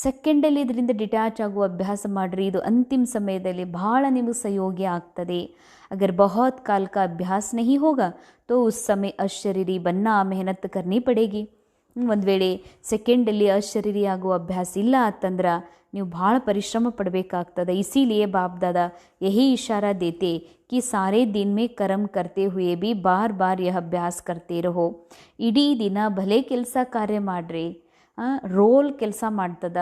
ಸೆಕೆಂಡಲ್ಲಿ ಇದರಿಂದ ಡಿಟ್ಯಾಚ್ ಆಗುವ ಅಭ್ಯಾಸ ಮಾಡಿರಿ. ಇದು ಅಂತಿಮ ಸಮಯದಲ್ಲಿ ಬಹಳ ನಿಮಗೆ ಸಹಯೋಗಿ ಆಗ್ತದೆ. ಅಗರ್ ಬಹುತ್ ಕಾಲ್ ಕಾ ಅಭ್ಯಾಸ ನಹಿ ಹೋಗಾ ತೋ ಉಸ್ ಸಮಯ ಅಶರೀರಿ ಬನ್ನ ಮೆಹನತ್ ಕರ್ನಿ ಪಡೇಗಿ. ಒಂದು ವೇಳೆ ಸೆಕೆಂಡಲ್ಲಿ ಅಶರೀರಿ ಆಗುವ ಅಭ್ಯಾಸ ಇಲ್ಲ ಅಂತಂದ್ರೆ ನೀವು ಭಾಳ ಪರಿಶ್ರಮ ಪಡಬೇಕಾಗ್ತದೆ. ಇಸಿಲಿಯೇ ಬಾಪ್ ದಾದಾ ಯಹಿ ಇಶಾರಾ ದೇತೆ कि सारे दिन में कर्म करते हुए भी बार बार यह अभ्यास करते रहो. ಇಡೀ ದಿನ ಭಲೆ ಕೆಲಸ ಕಾರ್ಯ ಮಾಡ್ರಿ, ರೋಲ್ ಕೆಲಸ ಮಾಡ್ತದ,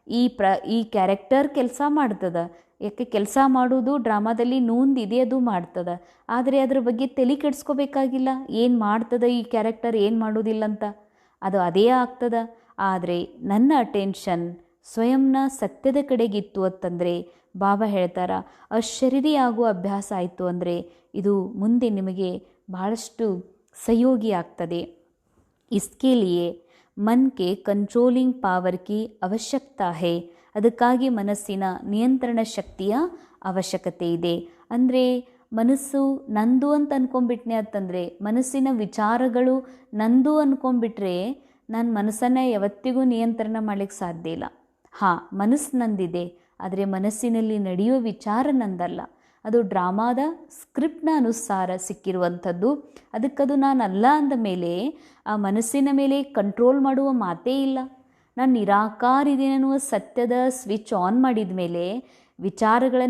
ಈ ಕ್ಯಾರೆಕ್ಟರ್ ಕೆಲಸ ಮಾಡ್ತದ. ಯಾಕೆ ಕೆಲಸ ಮಾಡೋದು ಡ್ರಾಮಾದಲ್ಲಿ ನೂಂದಿದೆ, ಅದು ಮಾಡ್ತದ. ಆದರೆ ಅದ್ರ ಬಗ್ಗೆ ತಲೆ ಕೆಡಿಸ್ಕೋಬೇಕಾಗಿಲ್ಲ, ಏನು ಮಾಡ್ತದ ಈ ಕ್ಯಾರೆಕ್ಟರ್, ಏನು ಮಾಡೋದಿಲ್ಲ ಅಂತ. ಅದು ಅದೇ ಆಗ್ತದ. ಆದರೆ ನನ್ನ ಅಟೆನ್ಷನ್ ಸ್ವಯಂನ ಸತ್ಯದ ಕಡೆಗಿತ್ತು ಅಂತಂದರೆ ಬಾಬಾ ಹೇಳ್ತಾರ, ಅಶರೀರಿ ಆಗುವ ಅಭ್ಯಾಸ ಆಯಿತು ಅಂದರೆ ಇದು ಮುಂದೆ ನಿಮಗೆ ಬಹಳಷ್ಟು ಸಹಯೋಗಿ ಆಗ್ತದೆ. ಇಸ್ಕೆ ಲಿಯೇ ಮನ್ ಕೆ ಕಂಟ್ರೋಲಿಂಗ್ ಪಾವರ್ ಕಿ ಅವಶ್ಯಕತಾ ಹೇ. ಅದಕ್ಕಾಗಿ ಮನಸ್ಸಿನ ನಿಯಂತ್ರಣ ಶಕ್ತಿಯ ಅವಶ್ಯಕತೆ ಇದೆ. ಅಂದರೆ ಮನಸ್ಸು ನಂದು ಅಂತ ಅಂದ್ಕೊಂಡ್ಬಿಟ್ನೆ ಅಂತಂದರೆ, ಮನಸ್ಸಿನ ವಿಚಾರಗಳು ನಂದು ಅಂದ್ಕೊಂಡ್ಬಿಟ್ರೆ ನಾನು ಮನಸ್ಸನ್ನು ಯಾವತ್ತಿಗೂ ನಿಯಂತ್ರಣ ಮಾಡಲಿಕ್ಕೆ ಸಾಧ್ಯ ಇಲ್ಲ. ಮನಸ್ಸು ನಂದಿದೆ, ಆದರೆ ಮನಸ್ಸಿನಲ್ಲಿ ನಡೆಯೋ ವಿಚಾರ ನಂದಲ್ಲ. ಅದು ಡ್ರಾಮಾದ ಸ್ಕ್ರಿಪ್ಟ್ನ ಅನುಸಾರ ಸಿಕ್ಕಿರುವಂಥದ್ದು. ಅದಕ್ಕದು ನಾನಲ್ಲ ಅಂದ ಮೇಲೆ ಆ ಮನಸ್ಸಿನ ಮೇಲೆ ಕಂಟ್ರೋಲ್ ಮಾಡುವ ಮಾತೇ ಇಲ್ಲ. ನಾನು ನಿರಾಕಾರ ಇದ್ದೀನಿ ಅನ್ನುವ ಸತ್ಯದ ಸ್ವಿಚ್ ಆನ್ ಮಾಡಿದ ಮೇಲೆ ವಿಚಾರಗಳ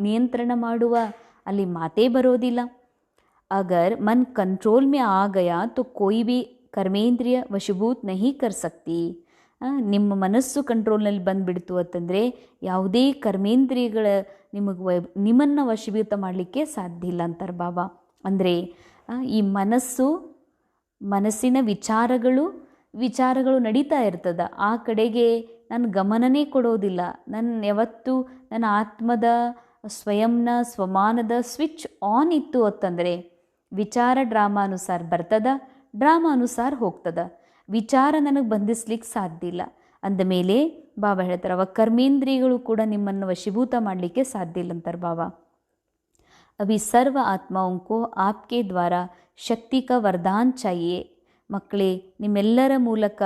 ನಿಯಂತ್ರಣ ಮಾಡುವ ಅಲ್ಲಿ ಮಾತೇ ಬರೋದಿಲ್ಲ. ಅಗರ್ ಮನ್ ಕಂಟ್ರೋಲ್ ಮೇ ಆ ಗಯಾ ತೋ ಕೋಯಿ ಭಿ ಕರ್ಮೇಂದ್ರಿಯ ವಶೀಭೂತ್ ನಹಿ ಕರ್ ಸಕ್ತಿ. ನಿಮ್ಮ ಮನಸ್ಸು ಕಂಟ್ರೋಲ್ನಲ್ಲಿ ಬಂದುಬಿಡ್ತು ಅಂತಂದರೆ ಯಾವುದೇ ಕರ್ಮೇಂದ್ರಿಯಗಳ ನಿಮ್ಮನ್ನು ವಶೀಭೂತ ಮಾಡಲಿಕ್ಕೆ ಸಾಧ್ಯ ಇಲ್ಲ ಅಂತಾರೆ ಬಾಬಾ. ಅಂದರೆ ಈ ಮನಸ್ಸಿನ ವಿಚಾರಗಳು ನಡೀತಾ ಇರ್ತದ, ಆ ಕಡೆಗೆ ನಾನು ಗಮನನೇ ಕೊಡೋದಿಲ್ಲ. ಯಾವತ್ತು ನನ್ನ ಆತ್ಮದ ಸ್ವಯಂನ ಸ್ವಮಾನದ ಸ್ವಿಚ್ ಆನ್ ಇತ್ತು ಅಂತಂದರೆ ವಿಚಾರ ಡ್ರಾಮಾ ಅನುಸಾರ ಬರ್ತದ, ಡ್ರಾಮಾ ಅನುಸಾರ ಹೋಗ್ತದ. ವಿಚಾರ ನನಗೆ ಬಂಧಿಸ್ಲಿಕ್ಕೆ ಸಾಧ್ಯ ಇಲ್ಲ ಅಂದಮೇಲೆ ಬಾಬಾ ಹೇಳ್ತಾರೆ, ಅವ ಕರ್ಮೇಂದ್ರಿಯಗಳು ಕೂಡ ನಿಮ್ಮನ್ನು ವಶೀಭೂತ ಮಾಡಲಿಕ್ಕೆ ಸಾಧ್ಯ ಇಲ್ಲ ಅಂತಾರೆ ಬಾಬಾ. ಅಭಿ ಸರ್ವ ಆತ್ಮಾओं को आपके द्वारा ಶಕ್ತಿ का वरदान चाहिए. ಮಕ್ಕಳೇ, ನಿಮ್ಮೆಲ್ಲರ ಮೂಲಕ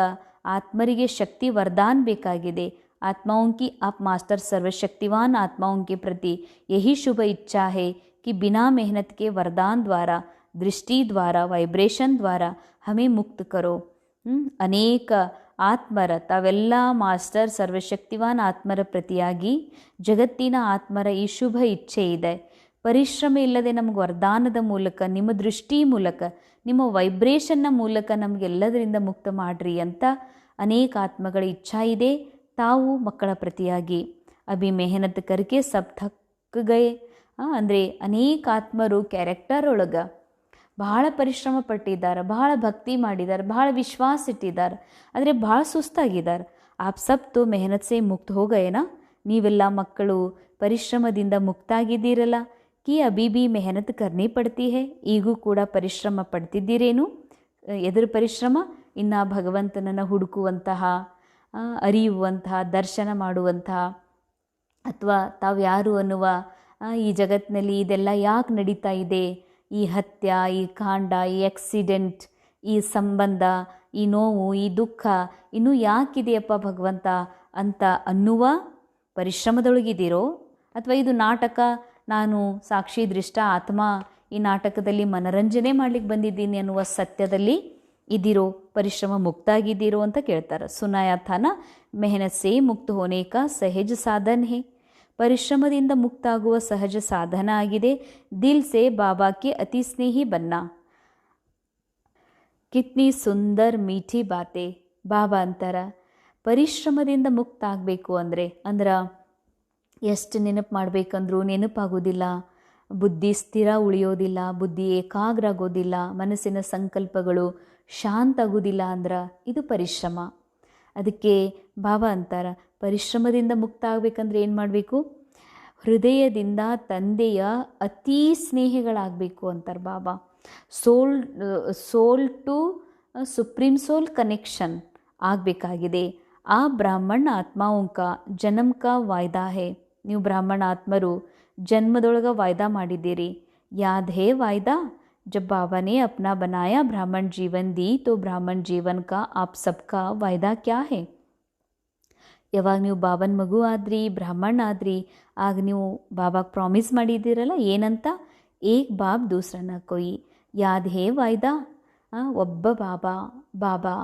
ಆತ್ಮರಿಗೆ ಶಕ್ತಿ ವರದಾನ್ ಬೇಕಾಗಿದೆ. आत्माओं की आप मास्टर सर्वशक्तिवान आत्माओं के प्रति यही शुभ इच्छा है कि बिना मेहनत के वरदान द्वारा, दृष्टि द्वारा, वाइब्रेशन द्वारा हमें मुक्त करो. ಅನೇಕ ಆತ್ಮರ, ತಾವೆಲ್ಲ ಮಾಸ್ಟರ್ ಸರ್ವಶಕ್ತಿವಾನ್ ಆತ್ಮರ ಪ್ರತಿಯಾಗಿ ಜಗತ್ತಿನ ಆತ್ಮರ ಈ ಶುಭ ಇಚ್ಛೆ ಇದೆ. ಪರಿಶ್ರಮ ಇಲ್ಲದೆ ನಮಗೆ ವರದಾನದ ಮೂಲಕ, ನಿಮ್ಮ ದೃಷ್ಟಿ ಮೂಲಕ, ನಿಮ್ಮ ವೈಬ್ರೇಷನ್ನ ಮೂಲಕ ನಮಗೆಲ್ಲದರಿಂದ ಮುಕ್ತ ಮಾಡ್ರಿ ಅಂತ ಅನೇಕ ಆತ್ಮಗಳ ಇಚ್ಛಾ ಇದೆ. ತಾವು ಮಕ್ಕಳ ಪ್ರತಿಯಾಗಿ ಅಭಿ ಮೆಹನತ್ ಕರ್ಕೆ ಸಬ್ ಥಕ್ ಗಯೆ. ಅಂದರೆ ಅನೇಕ ಆತ್ಮರು ಕ್ಯಾರೆಕ್ಟರ್ ಒಳಗೆ ಬಹಳ ಪರಿಶ್ರಮ ಪಟ್ಟಿದ್ದಾರೆ, ಬಹಳ ಭಕ್ತಿ ಮಾಡಿದ್ದಾರೆ, ಬಹಳ ವಿಶ್ವಾಸ ಇಟ್ಟಿದ್ದಾರೆ, ಆದರೆ ಬಹಳ ಸುಸ್ತಾಗಿದ್ದಾರೆ. ಆಪ್ ಸಬ್ ತೋ ಮೆಹನತ್ ಸೇ ಮುಕ್ತ ಹೋ ಗಯೇನಾ. ನೀವೆಲ್ಲ ಮಕ್ಕಳು ಪರಿಶ್ರಮದಿಂದ ಮುಕ್ತಾಗಿದ್ದೀರಲ್ಲ. ಕಿ ಅಭಿ ಭಿ ಮೆಹನತ್ ಕರ್ನಿ ಪಡ್ತಿ ಹೇ. ಈಗೂ ಕೂಡ ಪರಿಶ್ರಮ ಪಡ್ತಿದ್ದೀರೇನು? ಎದುರು ಪರಿಶ್ರಮ? ಇನ್ನು ಭಗವಂತನನ್ನು ಹುಡುಕುವಂತಹ, ಅರಿಯುವಂತಹ, ದರ್ಶನ ಮಾಡುವಂತಹ, ಅಥವಾ ತಾವು ಯಾರು ಅನ್ನುವ ಈ ಜಗತ್ತಿನಲ್ಲಿ ಇದೆಲ್ಲ ಯಾಕೆ ನಡೀತಾ ಇದೆ, ಈ ಹತ್ಯ, ಈ ಕಾಂಡ, ಈ ಆಕ್ಸಿಡೆಂಟ್, ಈ ಸಂಬಂಧ, ಈ ನೋವು, ಈ ದುಃಖ ಇನ್ನೂ ಯಾಕಿದೆಯಪ್ಪ ಭಗವಂತ ಅಂತ ಅನ್ನುವ ಪರಿಶ್ರಮದೊಳಗಿದ್ದೀರೋ, ಅಥವಾ ಇದು ನಾಟಕ, ನಾನು ಸಾಕ್ಷಿ ದೃಷ್ಟ ಆತ್ಮ ಈ ನಾಟಕದಲ್ಲಿ ಮನರಂಜನೆ ಮಾಡಲಿಕ್ಕೆ ಬಂದಿದ್ದೀನಿ ಅನ್ನುವ ಸತ್ಯದಲ್ಲಿ ಇದ್ದೀರೋ, ಪರಿಶ್ರಮ ಮುಕ್ತಾಗಿದ್ದೀರೋ ಅಂತ ಕೇಳ್ತಾರೆ. ಸುನಾಯಾ ಥಾನ ಮೆಹನತ್ ಸೇ ಮುಕ್ತ ಹೋನೆ ಕಾ ಸಹಜ ಸಾಧನ್ ಹೇ. ಪರಿಶ್ರಮದಿಂದ ಮುಕ್ತಾಗುವ ಸಹಜ ಸಾಧನ ಆಗಿದೆ. ದಿಲ್ ಸೇ ಬಾಬಾ ಕೆ ಅತಿ ಸ್ನೇಹಿ ಬನ್ನ. ಕಿತ್ನಿ ಸುಂದರ್ ಮೀಠಿ ಬಾತೆ. ಬಾಬಾ ಅಂತಾರ ಪರಿಶ್ರಮದಿಂದ ಮುಕ್ತ ಆಗಬೇಕು ಅಂದ್ರೆ ಎಷ್ಟು ನೆನಪು ಮಾಡಬೇಕಂದ್ರೂ ನೆನಪಾಗೋದಿಲ್ಲ, ಬುದ್ಧಿ ಸ್ಥಿರ ಉಳಿಯೋದಿಲ್ಲ, ಬುದ್ಧಿ ಏಕಾಗ್ರ ಆಗೋದಿಲ್ಲ, ಮನಸ್ಸಿನ ಸಂಕಲ್ಪಗಳು ಶಾಂತ ಆಗೋದಿಲ್ಲ ಅಂದ್ರೆ ಇದು ಪರಿಶ್ರಮ. ಅದಕ್ಕೆ ಬಾಬಾ ಅಂತಾರ ಪರಿಶ್ರಮದಿಂದ ಮುಕ್ತ ಆಗಬೇಕಂದ್ರೆ ಏನು ಮಾಡಬೇಕು? ಹೃದಯದಿಂದ ತಂದೆಯ ಅತೀ ಸ್ನೇಹಿಗಳಾಗಬೇಕು ಅಂತಾರೆ ಬಾಬಾ. ಸೋಲ್ ಟು ಸುಪ್ರೀಂ ಸೋಲ್ ಕನೆಕ್ಷನ್ ಆಗಬೇಕಾಗಿದೆ. ಆ ಬ್ರಾಹ್ಮಣ ಆತ್ಮಾओं का ಜನ್ಮ का ವಾಯ್ದಾ ಹೇ. ನೀವು ಬ್ರಾಹ್ಮಣ ಆತ್ಮರು ಜನ್ಮದೊಳಗೆ ವಾಯ್ದಾ ಮಾಡಿದ್ದೀರಿ. ಯಾದ್ ಹೇ ವಾಯ್ದಾ? जब बाबा ने अपना बनाया ब्राह्मण जीवन दी तो ब्राह्मण जीवन का आप सबका वायदा क्या है? ಯಾವಾಗ ನೀವು ಬಾಬನ ಮಗು ಆದ್ರಿ, ಬ್ರಾಹ್ಮಣ ಆದ್ರಿ, ಆಗ ನೀವು ಬಾಬಾಗೆ ಪ್ರಾಮಿಸ್ ಮಾಡಿದ್ದೀರಲ್ಲ, ಏನಂತ? ಏಕ್ ಬಾಬ್ ದೂಸರನ ಕೊಯ್. ಯಾದ್ ಹೇ ವಾಯ್ದಾ? ಒಬ್ಬ ಬಾಬಾ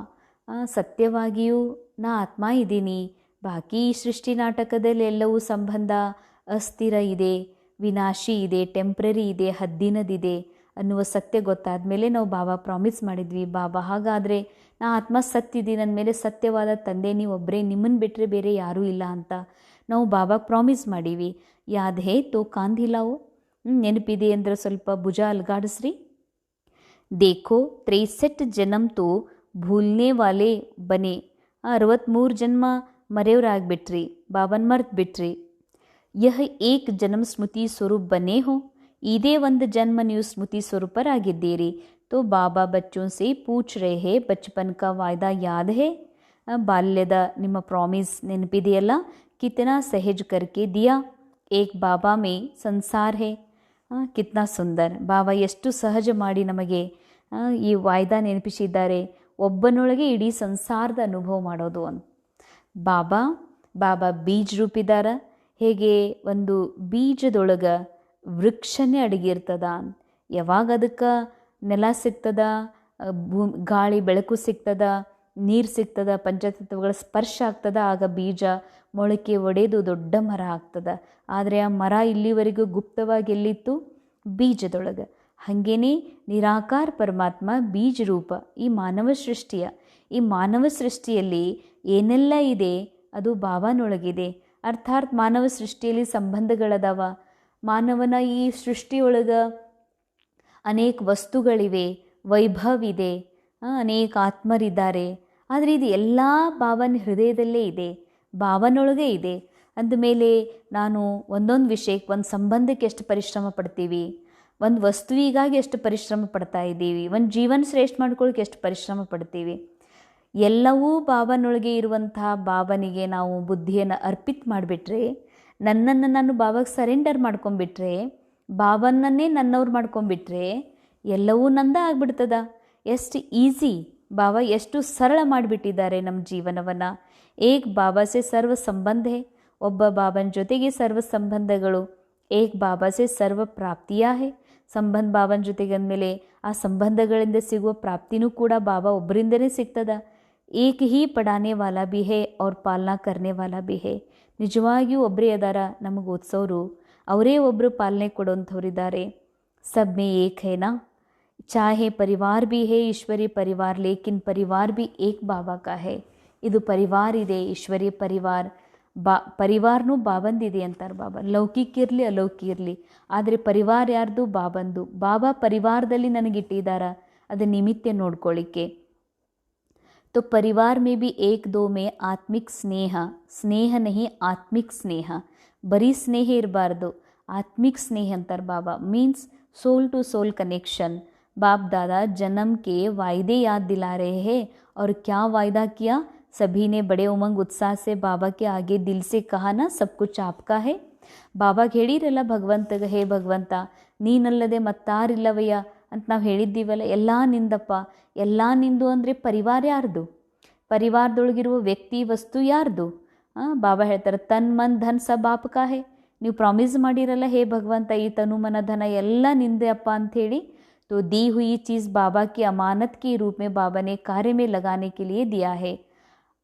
ಸತ್ಯವಾಗಿಯೂ ನಾ ಆತ್ಮ ಇದ್ದೀನಿ. ಬಾಕಿ ಈ ಸೃಷ್ಟಿ ನಾಟಕದಲ್ಲಿ ಎಲ್ಲವೂ ಸಂಬಂಧ ಅಸ್ಥಿರ ಇದೆ, ವಿನಾಶಿ ಇದೆ, ಟೆಂಪ್ರರಿ ಇದೆ, ಹದ್ದಿನದಿದೆ ಅನ್ನುವ ಸತ್ಯ ಗೊತ್ತಾದ ಮೇಲೆ ನಾವು ಬಾಬಾ ಪ್ರಾಮಿಸ್ ಮಾಡಿದ್ವಿ. ಬಾಬಾ ಹಾಗಾದರೆ ನಾ ಆತ್ಮ ಸತ್ತಿದ್ದೀನಿ, ನನ್ನ ಮೇಲೆ ಸತ್ಯವಾದ ತಂದೆ ನೀವು ಒಬ್ಬರೇ, ನಿಮ್ಮನ್ನು ಬಿಟ್ಟರೆ ಬೇರೆ ಯಾರೂ ಇಲ್ಲ ಅಂತ ನಾವು ಬಾಬಾಗೆ ಪ್ರಾಮಿಸ್ ಮಾಡೀವಿ. ಯಾದ್ ಹೇ ತೋ ಕಾಂಧಿಲಾವು. ನೆನಪಿದೆ ಅಂದ್ರೆ ಸ್ವಲ್ಪ ಭುಜ ಅಲ್ಗಾಡಿಸ್ರಿ. ದೇಖೋ 63 ಜನ್ಮ ತೋ ಭೂಲ್ನೆ ವಾಲೆ ಬನೆ. 63 ಜನ್ಮ ಮರೆಯವರಾಗ್ಬಿಟ್ರಿ, ಬಾಬನ್ ಮರ್ತು ಬಿಟ್ರಿ. ಯಹ ಏಕ್ ಜನ್ಮ ಸ್ಮೃತಿ ಸ್ವರೂಪ್ ಬನೆ ಹೋ. ಇದೇ ಒಂದು ಜನ್ಮ ನೀವು ಸ್ಮೃತಿ ಸ್ವರೂಪರಾಗಿದ್ದೀರಿ. ತೋ ಬಾಬಾ ಬಚ್ಚೋं से पूछ रहे हैं बचपन का वायदा याद है? ಬಾಲ್ಯದ ನಿಮ್ಮ ಪ್ರಾಮಿಸ್ ನೆನಪಿದೆಯಲ್ಲ? ಕಿತನಾ ಸಹಜ್ ಕರ್ಕೆ ದಿಯಾ. ಏಕ್ ಬಾಬಾ ಮೇ ಸಂಸಾರ ಹೇ. ಕಿತ್ನಾ ಸುಂದರ್. ಬಾಬಾ ಎಷ್ಟು ಸಹಜ ಮಾಡಿ ನಮಗೆ ಈ ವಾಯ್ದಾ ನೆನಪಿಸಿದ್ದಾರೆ. ಒಬ್ಬನೊಳಗೆ ಇಡೀ ಸಂಸಾರದ ಅನುಭವ ಮಾಡೋದು ಅಂತ. ಬಾಬಾ ಬೀಜ ರೂಪಿದಾರ. ಹೇಗೆ ಒಂದು ಬೀಜದೊಳಗೆ ವೃಕ್ಷನೇ ಅಡಗಿರ್ತದ. ಯಾವಾಗ ಅದಕ್ಕೆ ನೆಲ ಸಿಗ್ತದ, ಗಾಳಿ ಬೆಳಕು ಸಿಗ್ತದ, ನೀರು ಸಿಗ್ತದ, ಪಂಚತತ್ವಗಳ ಸ್ಪರ್ಶ ಆಗ್ತದ, ಆಗ ಬೀಜ ಮೊಳಕೆ ಒಡೆದು ದೊಡ್ಡ ಮರ ಆಗ್ತದ. ಆದರೆ ಆ ಮರ ಇಲ್ಲಿವರೆಗೂ ಗುಪ್ತವಾಗಿ ಎಲ್ಲಿತ್ತು? ಬೀಜದೊಳಗೆ. ಹಾಗೇನೇ ನಿರಾಕಾರ ಪರಮಾತ್ಮ ಬೀಜ ರೂಪ ಈ ಮಾನವ ಸೃಷ್ಟಿಯಲ್ಲಿ ಏನೆಲ್ಲ ಇದೆ ಅದು ಬಾಬಾನೊಳಗಿದೆ. ಅರ್ಥಾತ್ ಮಾನವ ಸೃಷ್ಟಿಯಲ್ಲಿ ಸಂಬಂಧಗಳದಾವ. ಮಾನವನ ಈ ಸೃಷ್ಟಿಯೊಳಗೆ ಅನೇಕ ವಸ್ತುಗಳಿವೆ, ವೈಭವ ಇದೆ, ಅನೇಕ ಆತ್ಮರಿದ್ದಾರೆ. ಆದರೆ ಇದು ಎಲ್ಲ ಬಾಬನ ಹೃದಯದಲ್ಲೇ ಇದೆ, ಬಾಬನೊಳಗೆ ಇದೆ. ಅಂದಮೇಲೆ ನಾನು ಒಂದೊಂದು ವಿಷಯಕ್ಕೆ, ಒಂದು ಸಂಬಂಧಕ್ಕೆ ಎಷ್ಟು ಪರಿಶ್ರಮ ಪಡ್ತೀವಿ, ಒಂದು ವಸ್ತುವಿಗಾಗಿ ಎಷ್ಟು ಪರಿಶ್ರಮ ಪಡ್ತಾ ಇದ್ದೀವಿ, ಒಂದು ಜೀವನ ಶ್ರೇಷ್ಠ ಮಾಡ್ಕೊಳ್ಳೋಕೆ ಎಷ್ಟು ಪರಿಶ್ರಮ ಪಡ್ತೀವಿ. ಎಲ್ಲವೂ ಬಾಬನೊಳಗೆ ಇರುವಂತಹ ಬಾಬನಿಗೆ ನಾವು ಬುದ್ಧಿಯನ್ನು ಅರ್ಪಿತ ಮಾಡಿಬಿಟ್ರೆ, ನನ್ನನ್ನು ನಾನು ಬಾಬಾಗೆ ಸರೆಂಡರ್ ಮಾಡ್ಕೊಂಬಿಟ್ರೆ, ಬಾಬನನ್ನೇ ನನ್ನವ್ರು ಮಾಡ್ಕೊಂಬಿಟ್ರೆ ಎಲ್ಲವೂ ನಂದ ಆಗ್ಬಿಡ್ತದ. ಎಷ್ಟು ಈಸಿ, ಬಾಬಾ ಎಷ್ಟು ಸರಳ ಮಾಡಿಬಿಟ್ಟಿದ್ದಾರೆ ನಮ್ಮ ಜೀವನವನ್ನು. ಏಕ್ ಬಾಬಾ ಸೆ ಸರ್ವ ಸಂಬಂಧ ಹೇ. ಒಬ್ಬ ಬಾಬನ ಜೊತೆಗೆ ಸರ್ವ ಸಂಬಂಧಗಳು. ಏಕ್ ಬಾಬಾ ಸೆ ಸರ್ವ ಪ್ರಾಪ್ತಿಯಾ ಹೇ. ಸಂಬಂಧ ಬಾಬನ ಜೊತೆಗೆ ಅಂದಮೇಲೆ ಆ ಸಂಬಂಧಗಳಿಂದ ಸಿಗುವ ಪ್ರಾಪ್ತಿನೂ ಕೂಡ ಬಾಬಾ ಒಬ್ಬರಿಂದನೇ ಸಿಗ್ತದ. ಏಕ್ ಹಿ ಪಡಾನೆ ವಾಲಾ ಬಿ ಹೇ ಅವ್ರ ಪಾಲನಾ ಕರ್ನೆ ವಾಲಾ ಬಿ ಹೇ. ನಿಜವಾಗಿಯೂ ಒಬ್ಬರೇ ಅದಾರ ನಮಗೆ ಓದಿಸೋರು, ಅವರೇ ಒಬ್ಬರು ಪಾಲನೆ ಕೊಡೋಂಥವ್ರಿದ್ದಾರೆ. ಸಬ್ ಮೇ ಏಕ್ ಹೇನಾ. ಚಾಹೆ ಪರಿವಾರ ಬಿ ಹೇ ಈಶ್ವರಿ ಪರಿವಾರ, ಲೇಕಿನ್ ಪರಿವಾರ ಬಿ ಏಕ್ ಬಾಬಾ ಕಾ ಹೇ. ಇದು ಪರಿವಾರ ಇದೆ, ಈಶ್ವರಿ ಪರಿವಾರನೂ ಬಾಬಂದಿದೆ ಅಂತಾರೆ ಬಾಬಾ. ಲೌಕಿಕ ಇರಲಿ ಅಲೌಕಿಕ ಇರಲಿ, ಆದರೆ ಪರಿವಾರ ಯಾರ್ದು? ಬಾಬಂದು. ಬಾಬಾ ಪರಿವಾರದಲ್ಲಿ ನನಗಿಟ್ಟಿದ್ದಾರ, ಅದು ನಿಮಿತ್ತ ನೋಡ್ಕೊಳ್ಳಿಕ್ಕೆ. तो परिवार में भी एक दो में आत्मिक स्नेह नहीं आत्मिक स्नेह. बरी स्नेह इरबार्ದು, आत्मिक स्नेह अंतर बाबा. Means soul to soul connection. बाप दादा जन्म के वायदे याद दिला रहे हैं. और क्या वायदा किया? सभी ने बड़े उमंग उत्साह से बाबा के आगे दिल से कहा ना, सब कुछ आपका है. ಬಾಬಾಗೆ ಹೇಳಿರಲ್ಲ ಭಗವಂತಗೆ, ಹೇ ಭಗವಂತ ನೀನಲ್ಲದೆ ಮತ್ತಾರಿಲ್ಲವಯ್ಯ ಅಂತ ನಾವು ಹೇಳಿದ್ದೀವಲ್ಲ, ಎಲ್ಲ ನಿಂದಪ್ಪ, ಎಲ್ಲ ನಿಂದು ಅಂದರೆ ಪರಿವಾರ ಯಾರ್ದು? ಪರಿವಾರದೊಳಗಿರುವ ವ್ಯಕ್ತಿ ವಸ್ತು ಯಾರ್ದು? ಬಾಬಾ ಹೇಳ್ತಾರೆ ತನ್ ಮನ್ ಧನ್ ಸಬ್ ಆಪ್ಕಾ ಹೇ. ನೀವು ಪ್ರಾಮಿಸ್ ಮಾಡಿರಲ್ಲ ಹೇ ಭಗವಂತ ಈ ತನು ಮನ ಧನ ಎಲ್ಲ ನಿಂದೆ ಅಪ್ಪ ಅಂಥೇಳಿ. तो दी हुई चीज़ बाबा की अमानत के रूप में बाबा ने कार्य में लगाने के लिए दिया है.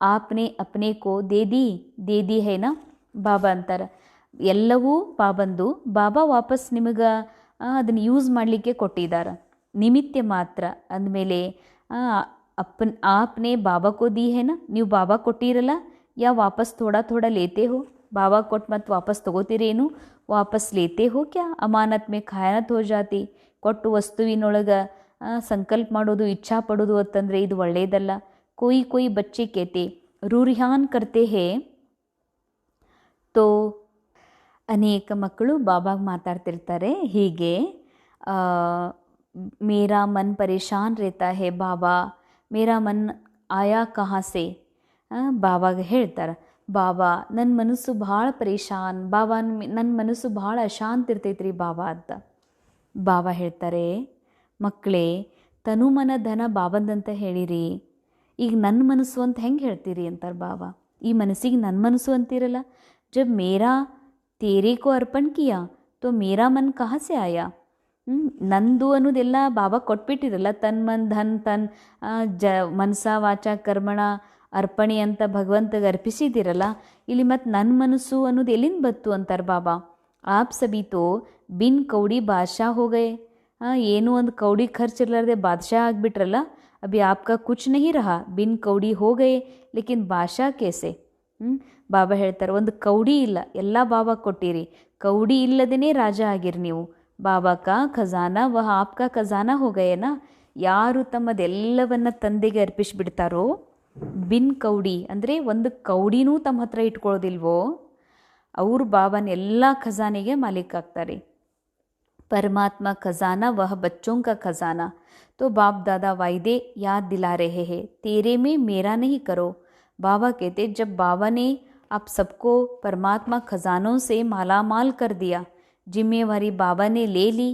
आपने अपने को दे दी है ना. ಬಾಬಾ ಅಂತಾರೆ ಎಲ್ಲವೂ ಬಾಬಂದು, ಬಾಬಾ ವಾಪಸ್ ನಿಮಗೆ ಅದನ್ನು ಯೂಸ್ ಮಾಡಲಿಕ್ಕೆ ಕೊಟ್ಟಿದ್ದಾರೆ, ನಿಮಿತ್ತ ಮಾತ್ರ. ಅಂದಮೇಲೆ अपन आपने बाबा को दी है ना, ನೀವು ಬಾಬಾ ಕೊಟ್ಟಿರಲ್ಲ, ಯಾ ವಾಪಸ್ ಥೋಡಾ ಥೋಡಾ ಲೇತೆ ಹೋ, ಬಾಬಾ ಕೊಟ್ಟು ಮತ್ತು ವಾಪಸ್ ತಗೋತೀರೇನು, ವಾಪಸ್ ಲೇತೆ ಹೋ ಕ್ಯಾ, ಅಮಾನತ್ ಮೇ ಖಯಾನತ್ ಹೋ ಜಾತಿ. ಕೊಟ್ಟು ವಸ್ತುವಿನೊಳಗೆ ಸಂಕಲ್ಪ ಮಾಡೋದು, ಇಚ್ಛಾ ಪಡೋದು ಅಂತಂದರೆ ಇದು ಒಳ್ಳೆಯದಲ್ಲ. ಕೊಯ್ ಕೊಯ್ ಬಚ್ಚೆ ಕೇತೆ ರೂರಿಹಾನ್ ಕರ್ತೆ ಹೇ. ತೋ ಅನೇಕ ಮಕ್ಕಳು ಬಾಬಾಗೆ ಮಾತಾಡ್ತಿರ್ತಾರೆ ಹೀಗೆ, ಮೇರಾ ಮನ್ ಪರೇಶಾನ್ ರೇತಾ ಹೇ ಬಾಬಾ, ಮೇರಾ ಮನ್ ಆಯಾ ಕಹಾಸೆ. ಬಾಬಾಗೆ ಹೇಳ್ತಾರೆ, ಬಾಬಾ ನನ್ನ ಮನಸ್ಸು ಭಾಳ ಪರೇಶಾನ್, ಬಾಬಾ ನನ್ನ ಮನಸ್ಸು ಭಾಳ ಅಶಾಂತ ಇರ್ತೈತ್ರಿ ಬಾಬಾ ಅಂತ. ಬಾಬಾ ಹೇಳ್ತಾರೆ, ಮಕ್ಕಳೇ ತನು ಮನ ಧನ ಬಾಬಂದಂತ ಹೇಳಿರಿ, ಈಗ ನನ್ನ ಮನಸ್ಸು ಅಂತ ಹೆಂಗೆ ಹೇಳ್ತೀರಿ ಅಂತಾರೆ ಬಾಬಾ. ಈ ಮನಸ್ಸಿಗೆ ನನ್ನ ಮನಸ್ಸು ಅಂತೀರಲ್ಲ, ಜಬ್ ಮೇರಾ ತೇರೆ ಕೋ ಅರ್ಪಣ್ ಕಿಯಾ ತೋ ಮೇರಾ ಮನ್ ಕಹಾ ಸೆ ಆಯಾ. ನಂದು ಅನ್ನೋದೆಲ್ಲ ಬಾಬಾ ಕೊಟ್ಬಿಟ್ಟಿರಲ್ಲ, ತನ್ ಮನ್ ಧನ್ ತನ್ ಮನಸ ವಾಚ ಕರ್ಮಣ ಅರ್ಪಣೆ ಅಂತ ಭಗವಂತಗೆ ಅರ್ಪಿಸಿದಿರಲ್ಲ, ಇಲ್ಲಿ ಮತ್ತು ನನ್ನ ಮನಸ್ಸು ಅನ್ನೋದು ಎಲ್ಲಿಂದ ಬತ್ತು ಅಂತಾರೆ ಬಾಬಾ. ಆಪ್ ಸಬಿ ತೋ ಬಿನ್ ಕೌಡಿ ಬಾದ್ಶಾ ಹೋ ಗಯೆ. ಏನೂ ಒಂದು ಕೌಡಿ ಖರ್ಚಿರ್ಲಾರ್ದೆ ಬಾದ್ಶಾ ಆಗಿಬಿಟ್ರಲ್ಲ. ಅಭಿ ಆಪ್ಕಾ ಕುಚ್ ನಹಿ ರಹಾ, ಬಿನ್ ಕೌಡಿ ಹೋ ಗಯೆ ಲೇಕಿನ್ ಬಾದ್ಶಾ ಕೇಸೆ. ಬಾಬಾ ಹೇಳ್ತಾರೆ, ಒಂದು ಕೌಡಿ ಇಲ್ಲ, ಎಲ್ಲ ಬಾಬಾ ಕೊಟ್ಟಿರಿ, ಕೌಡಿ ಇಲ್ಲದೇ ರಾಜ ಆಗಿರಿ ನೀವು. ಬಾಬಾ ಕಾ ಖಜಾನಾ ವಹ ಆಪ್ಕಾ ಖಜಾನಾ ಹೋ ಗಯೇನಾ. ಯಾರು ತಮ್ಮದೆಲ್ಲವನ್ನು ತಂದೆಗೆ ಅರ್ಪಿಸಿಬಿಡ್ತಾರೋ, ಬಿನ್ ಕೌಡಿ ಅಂದರೆ ಒಂದು ಕೌಡಿನೂ ತಮ್ಮ ಹತ್ರ ಇಟ್ಕೊಳ್ಳೋದಿಲ್ವೋ, ಅವರು ಬಾಬಾನ ಎಲ್ಲ ಖಜಾನೆಗೆ ಮಾಲೀಕ ಆಗ್ತಾರೆ. परमात्मा खजाना वह बच्चों का खजाना. तो बाप दादा वायदे याद दिला रहे हैं, तेरे में मेरा नहीं करो. बाबा कहते, जब बाबा ने आप सबको परमात्मा खजानों से माला माल कर दिया, जिम्मेवारी बाबा ने ले ली.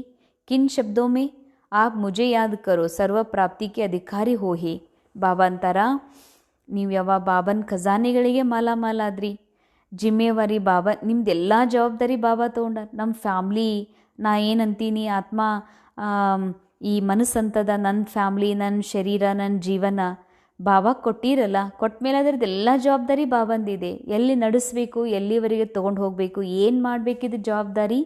किन शब्दों में? आप मुझे याद करो, सर्व प्राप्ति के अधिकारी हो ही. ಬಾಬಾ ಅಂತಾರ, ನೀವು ಯಾವ ಬಾಬನ ಖಜಾನೆಗಳಿಗೆ ಮಾಲಾ ಮಾಲಾದ್ರಿ, ಜಿಮ್ಮೆವಾರಿ ಬಾಬಾ ನಿಮ್ದೆಲ್ಲ ಜವಾಬ್ದಾರಿ ಬಾಬಾ ತೊಗೊಂಡ. ನಮ್ಮ ಫ್ಯಾಮ್ಲಿ, ನಾ ಏನಂತೀನಿ ಆತ್ಮ, ಈ ಮನಸ್ಸಂತದ ನನ್ನ ಫ್ಯಾಮ್ಲಿ, ನನ್ನ ಶರೀರ, ನನ್ನ ಜೀವನ ಬಾಬಾ ಕೊಟ್ಟಿರಲ್ಲ. ಕೊಟ್ಟ ಮೇಲೆ ಅದರದ್ದೆಲ್ಲ ಜವಾಬ್ದಾರಿ ಬಾಬಂದಿದೆ. ಎಲ್ಲಿ ನಡೆಸಬೇಕು, ಎಲ್ಲಿವರೆಗೆ ತೊಗೊಂಡು ಹೋಗಬೇಕು, ಏನು ಮಾಡಬೇಕಿದ್ದು ಜವಾಬ್ದಾರಿ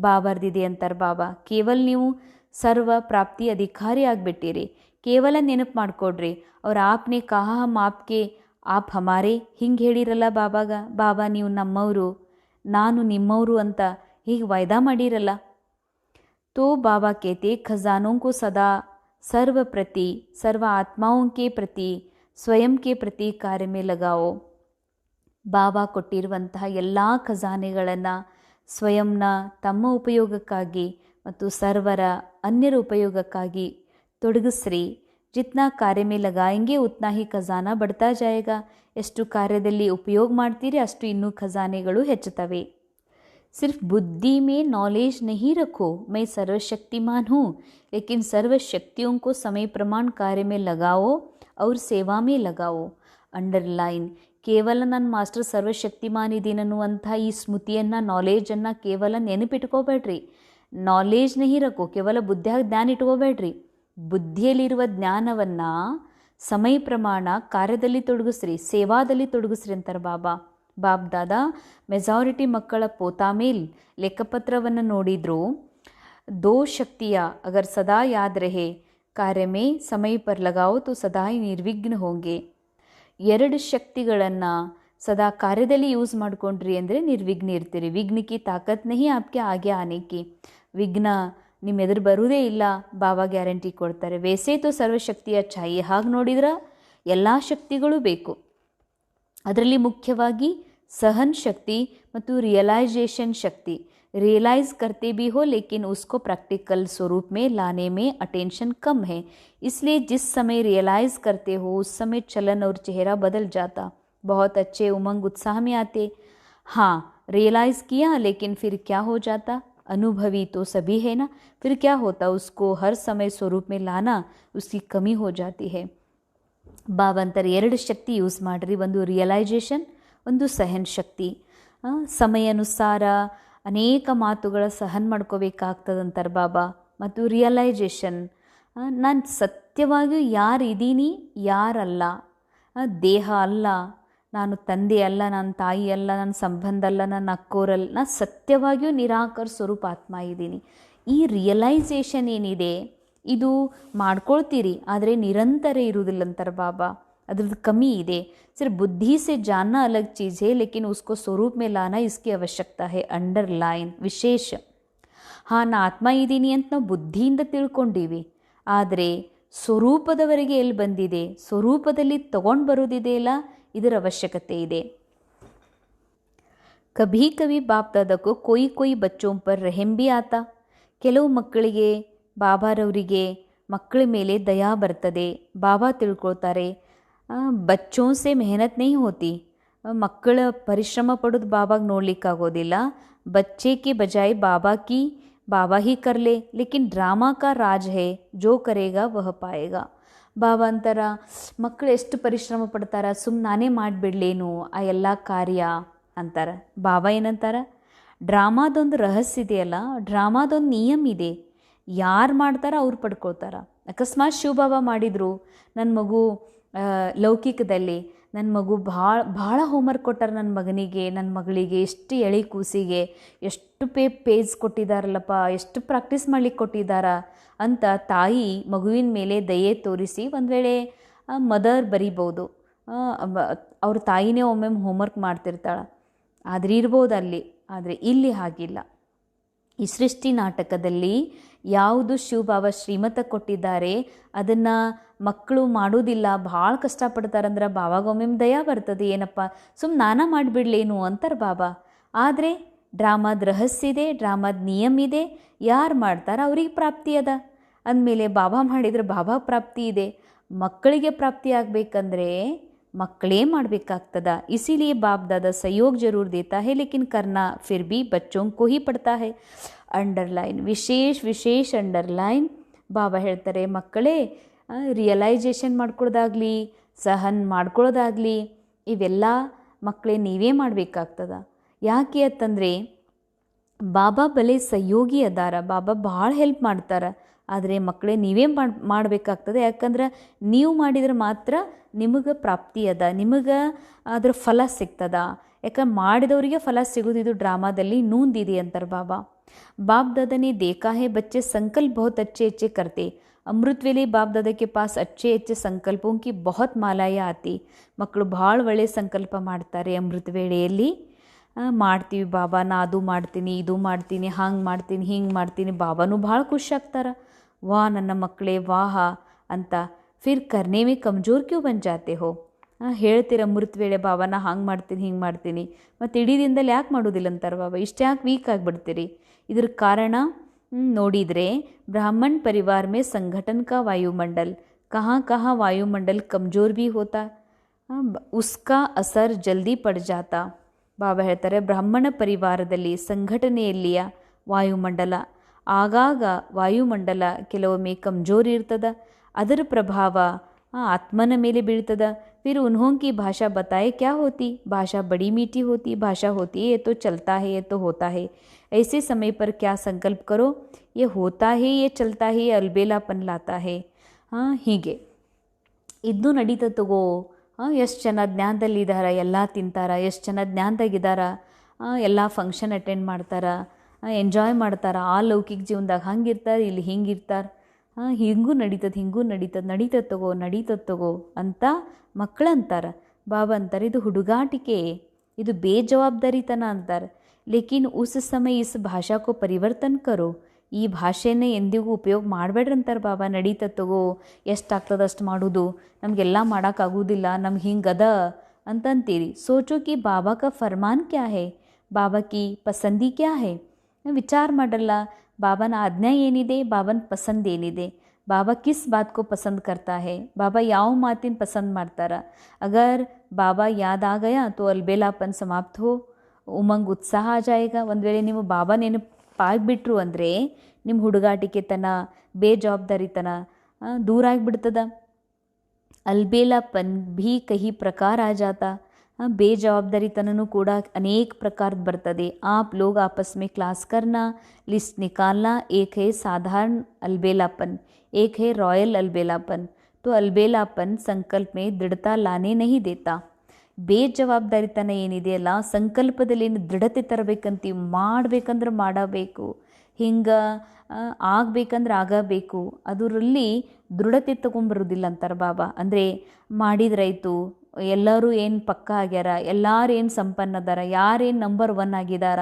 ಬಾಬಾರ್ದಿದೆ ಅಂತಾರೆ ಬಾಬಾ. ಕೇವಲ ನೀವು ಸರ್ವ ಪ್ರಾಪ್ತಿ ಅಧಿಕಾರಿ ಆಗಿಬಿಟ್ಟಿರಿ. ಕೇವಲ ನೆನಪು ಮಾಡಿಕೊಡ್ರಿ, ಅವ್ರು ಆಪ್ನೆ ಕಹಾ ಹಮ್ ಆಪ್ಗೆ ಆಪ್ ಹಮಾರೆ, ಹಿಂಗೆ ಹೇಳಿರಲ್ಲ ಬಾಬಾಗ. ಬಾಬಾ ನೀವು ನಮ್ಮವರು, ನಾನು ನಿಮ್ಮವರು ಅಂತ ಹೀಗೆ ವಾಯ್ದಾ ಮಾಡಿರಲ್ಲ. तो बाबा कहते, खजानों को सदा सर्व प्रति, सर्व आत्माओं के प्रति, ಸ್ವಯಂ ಕೆ ಪ್ರತಿ ಕಾರ್ಯ ಮೇ ಲಗಾವೋ. ಬಾಬಾ ಕೊಟ್ಟಿರುವಂತಹ ಎಲ್ಲ ಖಜಾನೆಗಳನ್ನು ಸ್ವಯಂನ ತಮ್ಮ ಉಪಯೋಗಕ್ಕಾಗಿ ಮತ್ತು ಸರ್ವರ ಅನ್ಯರ ಉಪಯೋಗಕ್ಕಾಗಿ ತೊಡಗಿಸ್ರಿ. ಜಿತ್ನಾ ಕಾರ್ಯ ಮೇ ಲಗಾಯಂಗೆ ಉತ್ನಾ ಹಿ ಖಜಾನಾ ಬಡ್ತಾ ಜಾಯೇಗಾ. ಎಷ್ಟು ಕಾರ್ಯದಲ್ಲಿ ಉಪಯೋಗ ಮಾಡ್ತೀರಿ ಅಷ್ಟು ಇನ್ನೂ ಖಜಾನೆಗಳು ಹೆಚ್ಚುತ್ತವೆ. सिर्फ बुद्धि में नॉलेज नहीं रखो, मैं सर्वशक्तिमान हूँ, लेकिन सर्व शक्तियों को समय प्रमाण कार्य में लगाओ और सेवा में लगाओ. ಅಂಡರ್ಲೈನ್, ಕೇವಲ ನನ್ನ ಮಾಸ್ಟರ್ ಸರ್ವಶಕ್ತಿಮಾನ್ ಇದ್ದೀನಿ ಅನ್ನುವಂಥ ಈ ಸ್ಮೃತಿಯನ್ನು, ನಾಲೇಜನ್ನು ಕೇವಲ ನೆನಪಿಟ್ಕೋಬೇಡ್ರಿ. ನಾಲೇಜ್ ನಹಿ ರಖೋ, ಕೇವಲ ಬುದ್ಧಿಯಾಗ ಜ್ಞಾನ ಇಟ್ಕೋಬೇಡ್ರಿ. ಬುದ್ಧಿಯಲ್ಲಿರುವ ಜ್ಞಾನವನ್ನು ಸಮಯ ಪ್ರಮಾಣ ಕಾರ್ಯದಲ್ಲಿ ತೊಡಗಿಸ್ರಿ, ಸೇವಾದಲ್ಲಿ ತೊಡಗಿಸ್ರಿ ಅಂತಾರೆ ಬಾಬಾ. ಬಾಪ್ ದಾದಾ ಮೆಜಾರಿಟಿ ಮಕ್ಕಳ ಪೋತಾ ಮೇಲ್ ಲೆಕ್ಕಪತ್ರವನ್ನು ನೋಡಿದ್ರು. ದೋ ಶಕ್ತಿಯ ಅಗರ್ ಸದಾ ಯಾದ್ ರಹೆ, ಕಾರ್ಯ ಮೇ ಸಮಯ ಪರ್ ಲಗಾವೋ ತೋ ಸದಾ ನಿರ್ವಿಘ್ನ ಹೋಂಗೆ. ಎರಡು ಶಕ್ತಿಗಳನ್ನು ಸದಾ ಕಾರ್ಯದಲ್ಲಿ ಯೂಸ್ ಮಾಡ್ಕೊಂಡ್ರಿ ಅಂದರೆ ನಿರ್ವಿಘ್ನ ಇರ್ತೀರಿ. ವಿಘ್ನ ಕಿ ತಾಕತ್ ನಹಿ ಆಪ್ಕೆ ಆಗೆ ಆನೆಕಿ. ವಿಘ್ನ ನಿಮ್ಮ ಎದುರು ಬರುವುದೇ ಇಲ್ಲ, ಬಾಬಾ ಗ್ಯಾರಂಟಿ ಕೊಡ್ತಾರೆ. ವೇಸೇ ತೋ ಸರ್ವಶಕ್ತಿಯ ಛಾಯೆ, ಹಾಗೆ ನೋಡಿದ್ರೆ ಎಲ್ಲ ಶಕ್ತಿಗಳು ಬೇಕು. ಅದರಲ್ಲಿ ಮುಖ್ಯವಾಗಿ सहन शक्ति ಮತ್ತು रियलाइजेशन शक्ति. रियलाइज करते भी हो लेकिन उसको प्रैक्टिकल स्वरूप में लाने में अटेंशन कम है. इसलिए जिस समय रियलाइज करते हो उस समय चलन और चेहरा बदल जाता. बहुत अच्छे उमंग उत्साह में आते. हाँ, रियलाइज़ किया लेकिन फिर क्या हो जाता? अनुभवी तो सभी है ना, फिर क्या होता? उसको हर समय स्वरूप में लाना उसकी कमी हो जाती है. ಬಾಬಾ ಅಂತಾರೆ, ಎರಡು ಶಕ್ತಿ ಯೂಸ್ ಮಾಡಿರಿ, ಒಂದು ರಿಯಲೈಜೇಷನ್, ಒಂದು ಸಹನ್ ಶಕ್ತಿ. ಸಮಯಾನುಸಾರ ಅನೇಕ ಮಾತುಗಳ ಸಹನ್ ಮಾಡ್ಕೋಬೇಕಾಗ್ತದಂತಾರೆ ಬಾಬಾ. ಮತ್ತು ರಿಯಲೈಜೇಷನ್, ನಾನು ಸತ್ಯವಾಗಿಯೂ ಯಾರಿದ್ದೀನಿ, ಯಾರಲ್ಲ, ದೇಹ ಅಲ್ಲ, ನಾನು ತಂದೆ ಅಲ್ಲ, ನಾನು ತಾಯಿ ಅಲ್ಲ, ನನ್ನ ಸಂಬಂಧ ಅಲ್ಲ, ನನ್ನ ಅಕ್ಕೋರಲ್ಲ, ನಾನು ಸತ್ಯವಾಗಿಯೂ ನಿರಾಕಾರ ಸ್ವರೂಪ ಆತ್ಮ ಇದ್ದೀನಿ. ಈ ರಿಯಲೈಸೇಷನ್ ಏನಿದೆ ಇದು ಮಾಡ್ಕೊಳ್ತೀರಿ, ಆದರೆ ನಿರಂತರ ಇರುವುದಿಲ್ಲ ಅಂತಾರೆ ಬಾಬಾ. अद्रದ್ದು कमी ಇದೆ. सिर्फ बुद्धि से जानना अलग चीज़ है, लेकिन उसको स्वरूप में लाना इसकी आवश्यकता है. अंडरलाइन ವಿಶೇಷ. ಹಾಂ, ನಾ ಆತ್ಮ ಇದ್ದೀನಿ ಅಂತ ನಾವು ಬುದ್ಧಿಯಿಂದ ತಿಳ್ಕೊಂಡೀವಿ, ಆದರೆ ಸ್ವರೂಪದವರೆಗೆ ಎಲ್ಲಿ ಬಂದಿದೆ, ಸ್ವರೂಪದಲ್ಲಿ ತಗೊಂಡು ಬರೋದಿದೆಯಲ್ಲ, ಇದರ ಅವಶ್ಯಕತೆ ಇದೆ. ಕಭಿ ಕಭಿ ಬಾಪ್ ದಾದಾ ಕೊಯ್ ಕೊಯ್ ಬಚ್ಚೋಂ ಪರ್ ರೆಹಮ್ ಬಿ ಆತಾ. ಕೆಲವು ಮಕ್ಕಳಿಗೆ ಬಾಬಾರವರಿಗೆ ಮಕ್ಕಳ ಮೇಲೆ ದಯಾ ಬರ್ತದೆ. ಬಾಬಾ ತಿಳ್ಕೊಳ್ತಾರೆ, ಬಚ್ಚೋಂ ಸೆ ಮೆಹನತ್ ನಹೀ ಹೋತಿ. ಮಕ್ಕಳ ಪರಿಶ್ರಮ ಪಡೋದು ಬಾಬಾಗೆ ನೋಡ್ಲಿಕ್ಕಾಗೋದಿಲ್ಲ. ಬಚ್ಚೆ ಕಿ ಬಜಾಯ್ ಬಾಬಾ ಹಿ ಕರ್ಲೆ, ಲೇಕಿನ್ ಡ್ರಾಮಾ ಕಾ ರಾಜ್ ಹೇ, ಜೋ ಕರೇಗಾ ವಹ ಪಾಯೇಗಾ. ಬಾಬಾ ಅಂತಾರ, ಮಕ್ಕಳು ಎಷ್ಟು ಪರಿಶ್ರಮ ಪಡ್ತಾರ, ನಾನೇ ಮಾಡಿಬಿಡ್ಲೇನು ಆ ಎಲ್ಲ ಕಾರ್ಯ ಅಂತಾರೆ. ಬಾಬಾ ಏನಂತಾರೆ, ಡ್ರಾಮಾದೊಂದು ರಹಸ್ಯ ಇದೆಯಲ್ಲ, ಡ್ರಾಮಾದೊಂದು ನಿಯಮ ಇದೆ. ಯಾರು ಮಾಡ್ತಾರ ಅವ್ರು ಪಡ್ಕೊಳ್ತಾರ. ಅಕಸ್ಮಾತ್ ಶಿವಬಾಬಾ ಮಾಡಿದರು, ನನ್ನ ಮಗು ಲೌಕಿಕದಲ್ಲಿ ನನ್ನ ಮಗು ಭಾಳ ಹೋಮ್ವರ್ಕ್ ಕೊಟ್ಟಾರ ನನ್ನ ಮಗನಿಗೆ, ನನ್ನ ಮಗಳಿಗೆ, ಎಷ್ಟು ಎಳೆ ಕೂಸಿಗೆ ಎಷ್ಟು ಪೇಜ್ ಕೊಟ್ಟಿದ್ದಾರಲ್ಲಪ್ಪ, ಎಷ್ಟು ಪ್ರಾಕ್ಟೀಸ್ ಮಾಡ್ಲಿಕ್ಕೆ ಕೊಟ್ಟಿದ್ದಾರ ಅಂತ ತಾಯಿ ಮಗುವಿನ ಮೇಲೆ ದಯೆ ತೋರಿಸಿ ಒಂದು ವೇಳೆ ಮದರ್ ಬರಿಬೋದು. ಅವ್ರ ತಾಯಿನೇ ಒಮ್ಮೊಮ್ಮೆ ಹೋಮ್ವರ್ಕ್ ಮಾಡ್ತಿರ್ತಾಳೆ, ಆದರೆ ಇರ್ಬೋದು ಅಲ್ಲಿ. ಆದರೆ ಇಲ್ಲಿ ಹಾಗಿಲ್ಲ. ಈ ಸೃಷ್ಟಿ ನಾಟಕದಲ್ಲಿ ಯಾವುದು ಶಿವಬಾಬಾ ಶ್ರೀಮತ ಕೊಟ್ಟಿದ್ದಾರೆ ಅದನ್ನು ಮಕ್ಕಳು ಮಾಡೋದಿಲ್ಲ, ಭಾಳ ಕಷ್ಟಪಡ್ತಾರಂದ್ರೆ ಬಾಬಾಗೊಮ್ಮೆ ದಯಾ ಬರ್ತದೆ. ಏನಪ್ಪ ನಾನಾ ಮಾಡಿಬಿಡ್ಲೇನು ಅಂತಾರೆ ಬಾಬಾ. ಆದರೆ ಡ್ರಾಮಾದ ರಹಸ್ಯ ಇದೆ, ಡ್ರಾಮಾದ ನಿಯಮ ಇದೆ. ಯಾರು ಮಾಡ್ತಾರೆ ಅವ್ರಿಗೆ ಪ್ರಾಪ್ತಿ ಅದ. ಅಂದಮೇಲೆ ಬಾಬಾ ಮಾಡಿದರೆ ಬಾಬಾ ಪ್ರಾಪ್ತಿ ಇದೆ. ಮಕ್ಕಳಿಗೆ ಪ್ರಾಪ್ತಿ ಆಗಬೇಕಂದ್ರೆ मक्कड़े ಮಾಡಬೇಕಾಗ್ತದ. इसीलिए बाप दादा सहयोग जरूर देता है, लेकिन करना फिर भी बच्चों को ही पड़ता है. अंडरलाइन, ವಿಶೇಷ ಅಂಡರ್ಲೈನ್. ಬಾಬಾ ಹೇಳ್ತಾರೆ, ಮಕ್ಕಳೇ ರಿಯಲೈಸೇಷನ್ ಮಾಡ್ಕೊಳ್ಳೋದಾಗಲಿ, ಸಹನ್ ಮಾಡ್ಕೊಳ್ಳೋದಾಗಲಿ, ಇವೆಲ್ಲ ಮಕ್ಕಳೇ ನೀವೇ ಮಾಡಬೇಕಾಗ್ತದ. ಯಾಕೆ ಅಂತಂದರೆ ಬಾಬಾ ಬಲೆ ಸಹಯೋಗಿ ಅದಾರ, ಬಾಬಾ ಭಾಳ ಹೆಲ್ಪ್ ಮಾಡ್ತಾರೆ. ಆದರೆ ಮಕ್ಕಳೇ ನೀವೇ ಮಾಡಬೇಕಾಗ್ತದೆ. ಯಾಕಂದ್ರೆ ನೀವು ಮಾಡಿದ್ರೆ ಮಾತ್ರ ನಿಮಗೆ ಪ್ರಾಪ್ತಿ ಅದ, ನಿಮಗೆ ಅದರ ಫಲ ಸಿಗ್ತದ. ಯಾಕಂದ್ರೆ ಮಾಡಿದವರಿಗೆ ಫಲ ಸಿಗೋದು ಇದು ಡ್ರಾಮಾದಲ್ಲಿ ನೂಂದಿದೆ ಅಂತಾರೆ ಬಾಬಾ. बाप दादा ने देखा है बच्चे संकल्प बहुत अच्छे करते. अमृत वेले बाप दादा के पास अच्छे संकल्पों की बहुत मालाएं आती. ಮಕ್ಕಳು ಭಾಳ ಒಳ್ಳೆ ಸಂಕಲ್ಪ ಮಾಡ್ತಾರೆ. ಅಮೃತ ವೇಳೆಯಲ್ಲಿ ಮಾಡ್ತೀವಿ ಬಾಬಾ, ನಾ ಅದು ಮಾಡ್ತೀನಿ, ಇದು ಮಾಡ್ತೀನಿ, ಹಂಗೆ ಮಾಡ್ತೀನಿ, ಹಿಂಗೆ ಮಾಡ್ತೀನಿ. ಬಾಬಾನೂ ಭಾಳ ಖುಷಿ ಆಗ್ತಾರೆ. ವಾ ನನ್ನ ಮಕ್ಕಳೇ ವಾಹ ಅಂತ. ಫಿರ್ ಕರ್ನೆ ಮೇ ಕಮ್ಜೋರ್ ಕ್ಯೂ ಬನ್ ಜಾತೆ ಹೋ. ಹೇಳ್ತೀರ ಅಮೃತ ವೇಳೆ ಬಾಬಾ ನಾ ಹಂಗೆ ಮಾಡ್ತೀನಿ, ಹಿಂಗೆ ಮಾಡ್ತೀನಿ, ಮತ್ತು ಇಡೀ ದಿನದಲ್ಲಿ ಯಾಕೆ ಮಾಡೋದಿಲ್ಲ ಅಂತಾರೆ ಬಾಬಾ. ಇಷ್ಟು ಯಾಕೆ ವೀಕ್ ಆಗಿಬಿಡ್ತೀರಿ? ಇದ್ರ ಕಾರಣ ನೋಡಿದರೆ ಬ್ರಾह्मण परिवार में संगठन का वायुमंडल, कहाँ वायुमंडल कमज़ोर भी होता, उसका असर जल्दी पड़ जाता. ಬಾಬಾ ಹೇಳ್ತಾರೆ, ಬ್ರಾಹ್ಮಣ ಪರಿವಾರದಲ್ಲಿ ಸಂಘಟನೆಯಲ್ಲಿಯ ವಾಯುಮಂಡಲ, ಆಗಾಗ ವಾಯುಮಂಡಲ ಕೆಲವೊಮ್ಮೆ ಕಮ್ಜೋರ್ ಇರ್ತದ, ಅದರ ಪ್ರಭಾವ ಆತ್ಮನ ಮೇಲೆ ಬೀಳ್ತದ. फिर उन्हों की भाषा बताए क्या होती, भाषा बड़ी मीठी होती, भाषा होती है ये तो चलता है, ये तो होता है. ऐसे समय पर क्या संकल्प करो, ये होता है, ये चलता है, ये अलबेलापन लाता है. ಹೀಗೆ ಇದು ನಡೀತಾ ತಗೋ. ಎಷ್ಟು ಜನ ಜ್ಞಾನದಲ್ಲಿದ್ದಾರೆ, ಎಲ್ಲ ತಿಂತಾರ, ಎಷ್ಟು ಜನ ಜ್ಞಾನದಾಗಿದ್ದಾರ, ಎಲ್ಲ ಫಂಕ್ಷನ್ ಅಟೆಂಡ್ ಮಾಡ್ತಾರೆ, ಎಂಜಾಯ್ ಮಾಡ್ತಾರೆ. ಆ ಲೌಕಿಕ ಜೀವನದಾಗ ಹಂಗಿರ್ತಾರೆ, ಇಲ್ಲಿ ಹಿಂಗಿರ್ತಾರೆ. ಹಿಂಗೂ ನಡೀತದೆ ತಗೋ ಅಂತ ಮಕ್ಕಳು ಅಂತಾರೆ. ಬಾಬಾ ಅಂತಾರೆ, ಇದು ಹುಡುಗಾಟಿಕೆ, ಇದು ಬೇಜವಾಬ್ದಾರಿತನ ಅಂತಾರೆ. ಲೇಕಿನ್ ಉಸ್ ಸಮಯ ಇಸ್ ಭಾಷಾ ಕೋ ಪರಿವರ್ತನ್ ಕರೋ, ಈ ಭಾಷೆನೇ ಎಂದಿಗೂ ಉಪಯೋಗ ಮಾಡಬೇಡ್ರಿ ಅಂತಾರೆ ಬಾಬಾ. ನಡೀತದೆ ತಗೋ, ಎಷ್ಟಾಗ್ತದೆ ಅಷ್ಟು ಮಾಡೋದು, ನಮಗೆಲ್ಲ ಮಾಡೋಕ್ಕಾಗೋದಿಲ್ಲ, ನಮ್ಗೆ ಹಿಂಗದ ಅಂತಂತೀರಿ. ಸೋಚೋ ಕಿ ಬಾಬಾ ಕಾ ಫರ್ಮಾನ್ ಕ್ಯಾ ಹೇ, ಬಾಬಾ ಕಿ ಪಸಂದಿ ಕ್ಯಾ ಹೇ. ವಿಚಾರ ಮಾಡಲ್ಲ, ಬಾಬಾನ ಆಜ್ಞಾ ಏನಿದೆ, ಬಾಬನ ಪಸಂದ್ ಏನಿದೆ, ಬಾಬಾ ಕಿಸ್ ಬಾತ್ ಕೋ ಪಸಂದ್ ಕರ್ತಾ ಹೇ, ಬಾಬಾ ಯಾವ ಮಾತಿನ ಪಸಂದ್ ಮಾಡ್ತಾರೆ. ಅಗರ್ ಬಾಬಾ ಯಾದ್ ಆ ಗಯಾ ತೋ ಅಲ್ಬೇಲಾಪನ್ ಸಮಾಪ್ತ ಹೋ, ಉಮಂಗ್ ಉತ್ಸಾಹ ಆ ಜಾಯೇಗಾ. ಒಂದು ವೇಳೆ ನೀವು ಬಾಬಾ ನೆನಪಾಗ್ಬಿಟ್ರು ಅಂದರೆ ನಿಮ್ಮ ಹುಡುಗಾಟಿಕೆತನ, ಬೇಜವಾಬ್ದಾರಿತನ ದೂರ ಆಗಿಬಿಡ್ತದ. ಅಲ್ಬೇಲಾಪನ್ ಭೀ ಕಹಿ ಪ್ರಕಾರ ಆ ಜಾತಾ, ಬೇಜವಾಬ್ದಾರಿತನೂ ಕೂಡ ಅನೇಕ ಪ್ರಕಾರದ ಬರ್ತದೆ. आप लोग आपस में क्लास करना, लिस्ट निकालना, एक है साधारण अलबेलापन, एक है रॉयल अलबेलापन. तो अलबेलापन संकल्प में दृढ़ता लाने नहीं देता. ಬೇಜವಾಬ್ದಾರಿತನ ಏನಿದೆಯಲ್ಲ, ಸಂಕಲ್ಪದಲ್ಲಿ ಏನು ದೃಢತೆ ತರಬೇಕಂತೀವಿ, ಮಾಡಬೇಕಂದ್ರೆ ಮಾಡಬೇಕು, ಹಿಂಗೆ ಆಗಬೇಕಂದ್ರೆ ಆಗಬೇಕು, ಅದರಲ್ಲಿ ದೃಢತೆ ತೊಗೊಂಬರೋದಿಲ್ಲ ಅಂತಾರೆ ಬಾಬಾ. ಅಂದರೆ ಮಾಡಿದ್ರಾಯ್ತು, ಎಲ್ಲರೂ ಏನು ಪಕ್ಕ ಆಗ್ಯಾರ, ಎಲ್ಲರೂ ಏನು ಸಂಪನ್ನ ಅದಾರ, ಯಾರೇನು ನಂಬರ್ 1 ಆಗಿದಾರ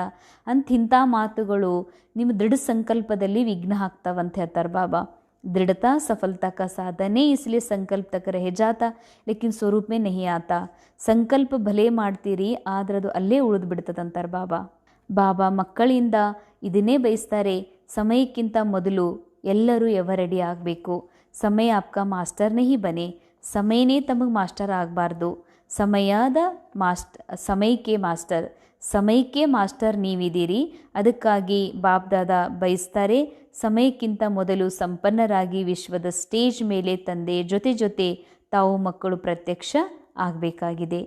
ಇಂಥ ಮಾತುಗಳು ನಿಮ್ಮ ದೃಢ ಸಂಕಲ್ಪದಲ್ಲಿ ವಿಘ್ನ ಆಗ್ತಾವಂತ ಹೇಳ್ತಾರೆ ಬಾಬಾ. दृढ़ता सफलता का साधन है, इसलिए संकल्प तक रह जाता लेकिन स्वरूप में नहीं आता. ಸಂಕಲ್ಪ ಭಲೇ ಮಾಡ್ತೀರಿ, ಆದ್ರೆ ಅದು ಅಲ್ಲೇ ಉಳಿದು ಬಿಡ್ತದಂತಾರೆ ಬಾಬಾ. ಬಾಬಾ ಮಕ್ಕಳಿಂದ ಇದನ್ನೇ ಬಯಸ್ತಾರೆ, ಸಮಯಕ್ಕಿಂತ ಮೊದಲು ಎಲ್ಲರೂ ರೆಡಿ ಆಗಬೇಕು. ಸಮಯ ಆಪ್ಕ ಮಾಸ್ಟರ್ ನಹಿ ಬನೆ, ಸಮಯನೇ ತಮಗೆ ಮಾಸ್ಟರ್ ಆಗಬಾರ್ದು. ಸಮಯಕ್ಕೆ ಮಾಸ್ಟರ್ ನೀವಿದ್ದೀರಿ. ಅದಕ್ಕಾಗಿ ಬಾಬ್ದಾದ ಬಯಸ್ತಾರೆ, ಸಮಯಕ್ಕಿಂತ ಮೊದಲು ಸಂಪನ್ನರಾಗಿ ವಿಶ್ವದ ಸ್ಟೇಜ್ ಮೇಲೆ ತಂದೆ ಜೊತೆ ಜೊತೆ ತಾವು ಮಕ್ಕಳು ಪ್ರತ್ಯಕ್ಷ ಆಗಬೇಕಾಗಿದೆ.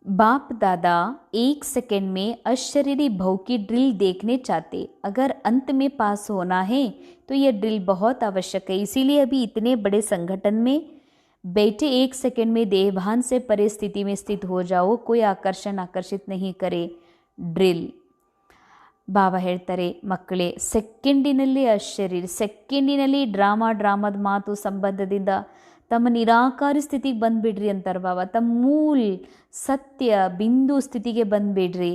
बाप दादा 1 सेकंड में अशरीरी भव की ड्रिल देखने चाहते. अगर अंत में पास होना है तो यह ड्रिल बहुत आवश्यक है. इसीलिए अभी इतने बड़े संगठन में बैठे 1 सेकंड में देहभान से परे स्थिति में स्थित हो जाओ. कोई आकर्षित नहीं करे. ड्रिल ಬಾಬಾ ಹೇಳ್ತಾರೆ, ಮಕ್ಕಳೇ ಸೆಕೆಂಡಿನಲ್ಲಿ ಸೆಕೆಂಡಿನಲ್ಲಿ ಡ್ರಾಮಾದ ಮಾತು ಸಂಬಂಧದಿಂದ ತಮ್ಮ ನಿರಾಕಾರಿ ಸ್ಥಿತಿಗೆ ಬಂದುಬಿಡ್ರಿ ಅಂತಾರೆ ಬಾಬಾ. ತಮ್ಮ ಮೂಲ ಸತ್ಯ ಬಿಂದು ಸ್ಥಿತಿಗೆ ಬಂದುಬಿಡ್ರಿ.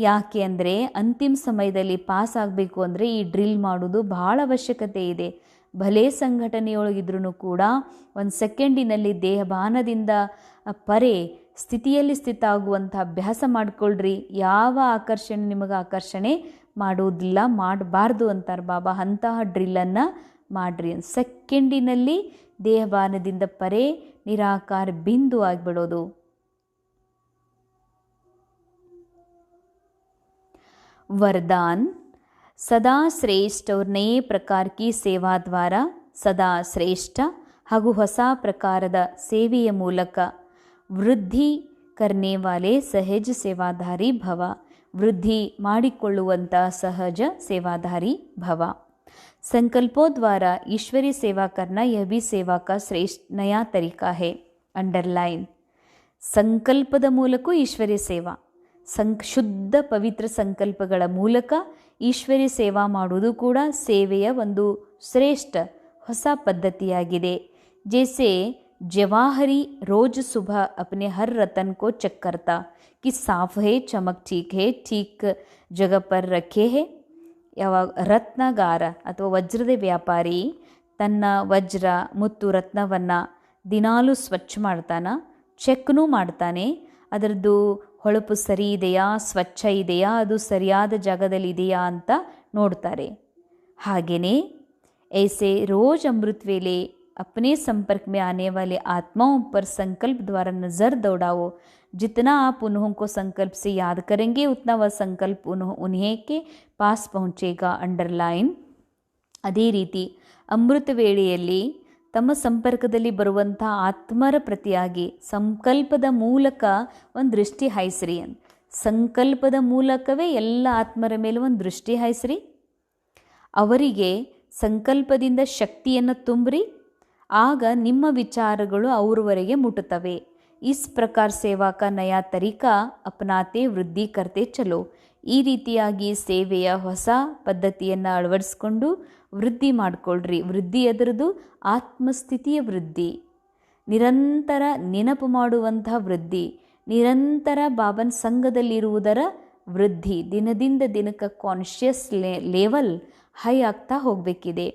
ಯಾಕೆ ಅಂದರೆ ಅಂತಿಮ ಸಮಯದಲ್ಲಿ ಪಾಸ್ ಆಗಬೇಕು ಅಂದರೆ ಈ ಡ್ರಿಲ್ ಮಾಡೋದು ಭಾಳ ಅವಶ್ಯಕತೆ ಇದೆ. ಭಲೇ ಸಂಘಟನೆಯೊಳಗಿದ್ರೂ ಕೂಡ 1 ಸೆಕೆಂಡಿನಲ್ಲಿ ದೇಹಭಾನದಿಂದ ಪರೆ ಸ್ಥಿತಿಯಲ್ಲಿ ಸ್ಥಿತ ಆಗುವಂಥ ಅಭ್ಯಾಸ ಮಾಡಿಕೊಳ್ಳ್ರಿ. ಯಾವ ಆಕರ್ಷಣೆ ನಿಮಗೆ ಆಕರ್ಷಣೆ ಮಾಡೋದಿಲ್ಲ, ಮಾಡಬಾರ್ದು ಅಂತಾರೆ ಬಾಬಾ. ಅಂತಹ ಡ್ರಿಲ್ಲನ್ನು ಮಾಡಿರಿ. ಸೆಕೆಂಡಿನಲ್ಲಿ ದೇಹಭಾನದಿಂದ ಪರೆ ನಿರಾಕಾರ ಬಿಂದು ಆಗಿಬಿಡೋದು. वरदान सदा श्रेष्ठ और नए प्रकार की सेवा द्वारा ಸದಾ ಶ್ರೇಷ್ಠ ಹಾಗೂ ಹೊಸ ಪ್ರಕಾರದ ಸೇವೆಯ ಮೂಲಕ ವೃದ್ಧಿ ಕರ್ನೆ ವಾಲೆ ಸಹಜ ಸೇವಾಧಾರಿ ಭವ. ವೃದ್ಧಿ ಮಾಡಿಕೊಳ್ಳುವಂಥ ಸಹಜ ಸೇವಾಧಾರಿ ಭವ. संकल्पों द्वारा ईश्वरी सेवा करना यह भी सेवा का श्रेष्ठ नया तरीका है. अंडरलाइन. ಸಂಕಲ್ಪದ ಮೂಲಕ ಈಶ್ವರಿ ಸೇವಾ, ಶುದ್ಧ ಪವಿತ್ರ ಸಂಕಲ್ಪಗಳ ಮೂಲಕ ಈಶ್ವರಿ ಸೇವಾ ಮಾಡುವುದು ಕೂಡ ಸೇವೆಯ ಒಂದು ಶ್ರೇಷ್ಠ ಹೊಸ ಪದ್ಧತಿಯಾಗಿದೆ. ಜೈಸೆ ಜವಾಹರಿ ರೋಜ್ ಸುಬಹ ಅಪ್ನೆ ಹರ್ ರತನ್ ಕೋ ಚೆಕ್ ಕರ್ತಾ कि साफ है, चमक ठीक जगह पर रखे है. ಯಾವಾಗ ರತ್ನಗಾರ ಅಥವಾ ವಜ್ರದ ವ್ಯಾಪಾರಿ ತನ್ನ ವಜ್ರ ಮುತ್ತು ರತ್ನವನ್ನು ದಿನಾಲೂ ಸ್ವಚ್ಛ ಮಾಡ್ತಾನೆ, ಚೆಕ್ನೂ ಮಾಡ್ತಾನೆ. ಅದರದ್ದು ಹೊಳಪು ಸರಿ ಇದೆಯಾ, ಸ್ವಚ್ಛ ಇದೆಯಾ, ಅದು ಸರಿಯಾದ ಜಾಗದಲ್ಲಿ ಇದೆಯಾ ಅಂತ ನೋಡ್ತಾರೆ. ಹಾಗೆಯೇ ऐसे रोज अमृत वेले अपने संपर्क में आने वाले आत्माओं पर संकल्प द्वारा नज़र दौड़ाओ. जितना आप उन्हों को संकल्प से याद करेंगे उतना वह संकल्प उन्हें के पास पहुँचेगा. अंडरलाइन. ಅದೇ ರೀತಿ ಅಮೃತ ವೇಳೆಯಲ್ಲಿ ತಮ್ಮ ಸಂಪರ್ಕದಲ್ಲಿ ಬರುವಂಥ ಆತ್ಮರ ಪ್ರತಿಯಾಗಿ ಸಂಕಲ್ಪದ ಮೂಲಕ ಒಂದು ದೃಷ್ಟಿ ಹಾಯಿಸ್ರಿ. ಸಂಕಲ್ಪದ ಮೂಲಕವೇ ಎಲ್ಲ ಆತ್ಮರ ಮೇಲೆ ಒಂದು ದೃಷ್ಟಿ ಹಾಯಿಸ್ರಿ. ಅವರಿಗೆ ಸಂಕಲ್ಪದಿಂದ ಶಕ್ತಿಯನ್ನು ತುಂಬ್ರಿ. ಆಗ ನಿಮ್ಮ ವಿಚಾರಗಳು ಅವರವರೆಗೆ ಮುಟ್ಟುತ್ತವೆ. ಇಸ್ ಪ್ರಕಾರ ಸೇವಾ ಕಾ ನಯಾ ತರೀಕಾ ಅಪನಾತೆ ವೃದ್ಧಿ ಕರ್ತೆ ಚಲೋ. ಈ ರೀತಿಯಾಗಿ ಸೇವೆಯ ಹೊಸ ಪದ್ಧತಿಯನ್ನು ಅಳವಡಿಸ್ಕೊಂಡು ವೃದ್ಧಿ ಮಾಡಿಕೊಳ್ಳ್ರಿ. ವೃದ್ಧಿ ಅದರದು ಆತ್ಮಸ್ಥಿತಿಯ ವೃದ್ಧಿ, ನಿರಂತರ ನೆನಪು ಮಾಡುವಂಥ ವೃದ್ಧಿ, ನಿರಂತರ ಬಾಬನ್ ಸಂಘದಲ್ಲಿರುವುದರ ವೃದ್ಧಿ. ದಿನದಿಂದ ದಿನಕ್ಕೆ ಕಾನ್ಷಿಯಸ್ ಲೆವೆಲ್ ಹೈ ಆಗ್ತಾ ಹೋಗಬೇಕಿದೆ.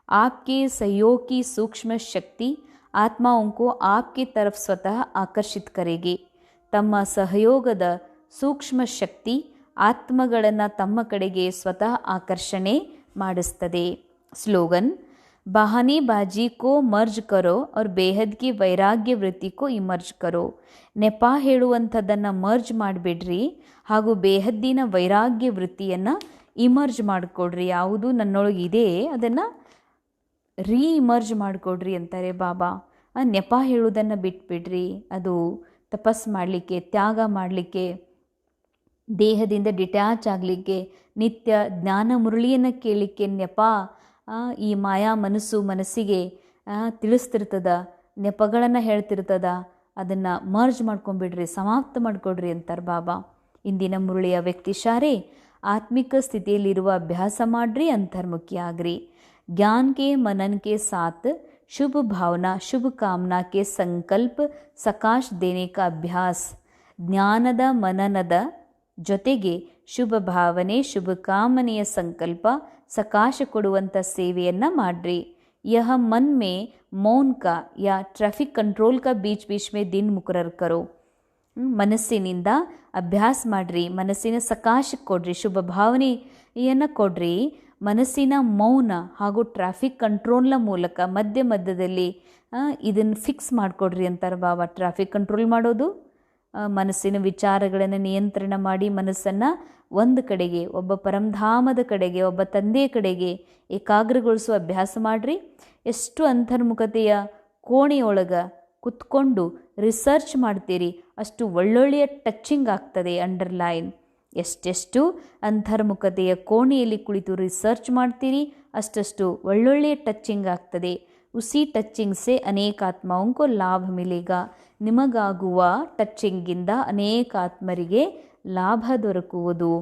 आपके सहयोग की सूक्ष्म शक्ति आत्माओं को आपकी तरफ स्वतः आकर्षित करेगी. ತಮ್ಮ ಸಹಯೋಗದ ಸೂಕ್ಷ್ಮ ಶಕ್ತಿ ಆತ್ಮಗಳನ್ನು ತಮ್ಮ ಕಡೆಗೆ ಸ್ವತಃ ಆಕರ್ಷಣೆ ಮಾಡಿಸ್ತದೆ. ಸ್ಲೋಗನ್ ಬಹಾನೆ ಬಾಜಿ ಕೋ ಮರ್ಜ್ ಕರೋ और बेहद की ವೈರಾಗ್ಯ ವೃತ್ತಿ ಕೋ ಇಮರ್ಜ್ ಕರೋ. ನೆಪ ಹೇಳುವಂಥದ್ದನ್ನು ಮರ್ಜ್ ಮಾಡಿಬಿಡ್ರಿ ಹಾಗೂ ಬೇಹದ್ದಿನ ವೈರಾಗ್ಯ ವೃತ್ತಿಯನ್ನು ಇಮರ್ಜ್ ಮಾಡಿಕೊಡ್ರಿ. ಯಾವುದು ನನ್ನೊಳಗಿದೆ ಅದನ್ನು ರೀಇಮರ್ಜ್ ಮಾಡಿಕೊಡ್ರಿ ಅಂತಾರೆ ಬಾಬಾ. ನೆಪ ಹೇಳೋದನ್ನು ಬಿಟ್ಬಿಡ್ರಿ. ಅದು ತಪಸ್ ಮಾಡಲಿಕ್ಕೆ, ತ್ಯಾಗ ಮಾಡಲಿಕ್ಕೆ, ದೇಹದಿಂದ ಡಿಟ್ಯಾಚ್ ಆಗಲಿಕ್ಕೆ, ನಿತ್ಯ ಜ್ಞಾನ ಮುರಳಿಯನ್ನು ಕೇಳಲಿಕ್ಕೆ ನೆಪ ಈ ಮಾಯಾ ಮನಸ್ಸಿಗೆ ತಿಳಿಸ್ತಿರ್ತದ, ನೆಪಗಳನ್ನು ಹೇಳ್ತಿರ್ತದ. ಅದನ್ನು ಮರ್ಜ್ ಮಾಡ್ಕೊಂಬಿಡ್ರಿ, ಸಮಾಪ್ತ ಮಾಡಿಕೊಡ್ರಿ ಅಂತಾರೆ ಬಾಬಾ. ಇಂದಿನ ಮುರಳಿಯ ವ್ಯಕ್ತಿಶಾರೆ ಆತ್ಮಿಕ ಸ್ಥಿತಿಯಲ್ಲಿರುವ ಅಭ್ಯಾಸ ಮಾಡ್ರಿ, ಅಂತರ್ಮುಖಿ ಆಗ್ರಿ. ज्ञान के मनन के साथ शुभ भावना शुभ कामना के संकल्प सकाश देने का अभ्यास. ಜ್ಞಾನದ ಮನನದ ಜೊತೆಗೆ ಶುಭ ಭಾವನೆ ಶುಭ ಕಾಮನೆಯ ಸಂಕಲ್ಪ ಸಕಾಶ ಕೊಡುವಂಥ ಸೇವೆಯನ್ನು ಮಾಡ್ರಿ. यह मन में मौन का या ट्रैफिक कंट्रोल का बीच बीच में दिन मुकरर करो. ಮನಸ್ಸಿನಿಂದ ಅಭ್ಯಾಸ ಮಾಡ್ರಿ, ಮನಸ್ಸಿನ ಸಕಾಶ ಕೊಡ್ರಿ, ಶುಭ ಭಾವನೆಯನ್ನು ಕೊಡ್ರಿ. ಮನಸ್ಸಿನ ಮೌನ ಹಾಗೂ ಟ್ರಾಫಿಕ್ ಕಂಟ್ರೋಲ್ನ ಮೂಲಕ ಮಧ್ಯ ಮಧ್ಯದಲ್ಲಿ ಇದನ್ನು ಫಿಕ್ಸ್ ಮಾಡಿಕೊಡ್ರಿ ಅಂತಾರೆ ಬಾಬಾ. ಟ್ರಾಫಿಕ್ ಕಂಟ್ರೋಲ್ ಮಾಡೋದು, ಮನಸ್ಸಿನ ವಿಚಾರಗಳನ್ನು ನಿಯಂತ್ರಣ ಮಾಡಿ ಮನಸ್ಸನ್ನು ಒಂದು ಕಡೆಗೆ, ಒಬ್ಬ ಪರಂಧಾಮದ ಕಡೆಗೆ, ಒಬ್ಬ ತಂದೆಯ ಕಡೆಗೆ ಏಕಾಗ್ರಗೊಳಿಸುವ ಅಭ್ಯಾಸ ಮಾಡಿರಿ. ಎಷ್ಟು ಅಂತರ್ಮುಖತೆಯ ಕೋಣೆಯೊಳಗೆ ಕುತ್ಕೊಂಡು ರಿಸರ್ಚ್ ಮಾಡ್ತೀರಿ ಅಷ್ಟು ಒಳ್ಳೊಳ್ಳೆಯ ಟಚ್ಚಿಂಗ್ ಆಗ್ತದೆ. ಅಂಡರ್ಲೈನ್, ಎಷ್ಟೆಷ್ಟು ಅಂತರ್ಮುಖತೆಯ ಕೋಣೆಯಲ್ಲಿ ಕುಳಿತು ರಿಸರ್ಚ್ ಮಾಡ್ತೀರಿ ಅಷ್ಟಷ್ಟು ಒಳ್ಳೊಳ್ಳೆಯ ಟಚ್ಚಿಂಗ್ ಆಗ್ತದೆ. ಉಸಿ ಟಚ್ಚಿಂಗ್ ಸೆ ಅನೇಕ ಆತ್ಮಾओं ಲಾಭ ಮಿಲೇಗಾ. ನಿಮಗಾಗುವ ಟಚ್ಚಿಂಗಿಂದ ಅನೇಕ ಆತ್ಮರಿಗೆ ಲಾಭ ದೊರಕುವುದು.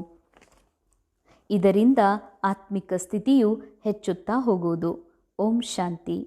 ಇದರಿಂದ ಆತ್ಮಿಕ ಸ್ಥಿತಿಯು ಹೆಚ್ಚುತ್ತಾ ಹೋಗುವುದು. ಓಂ ಶಾಂತಿ.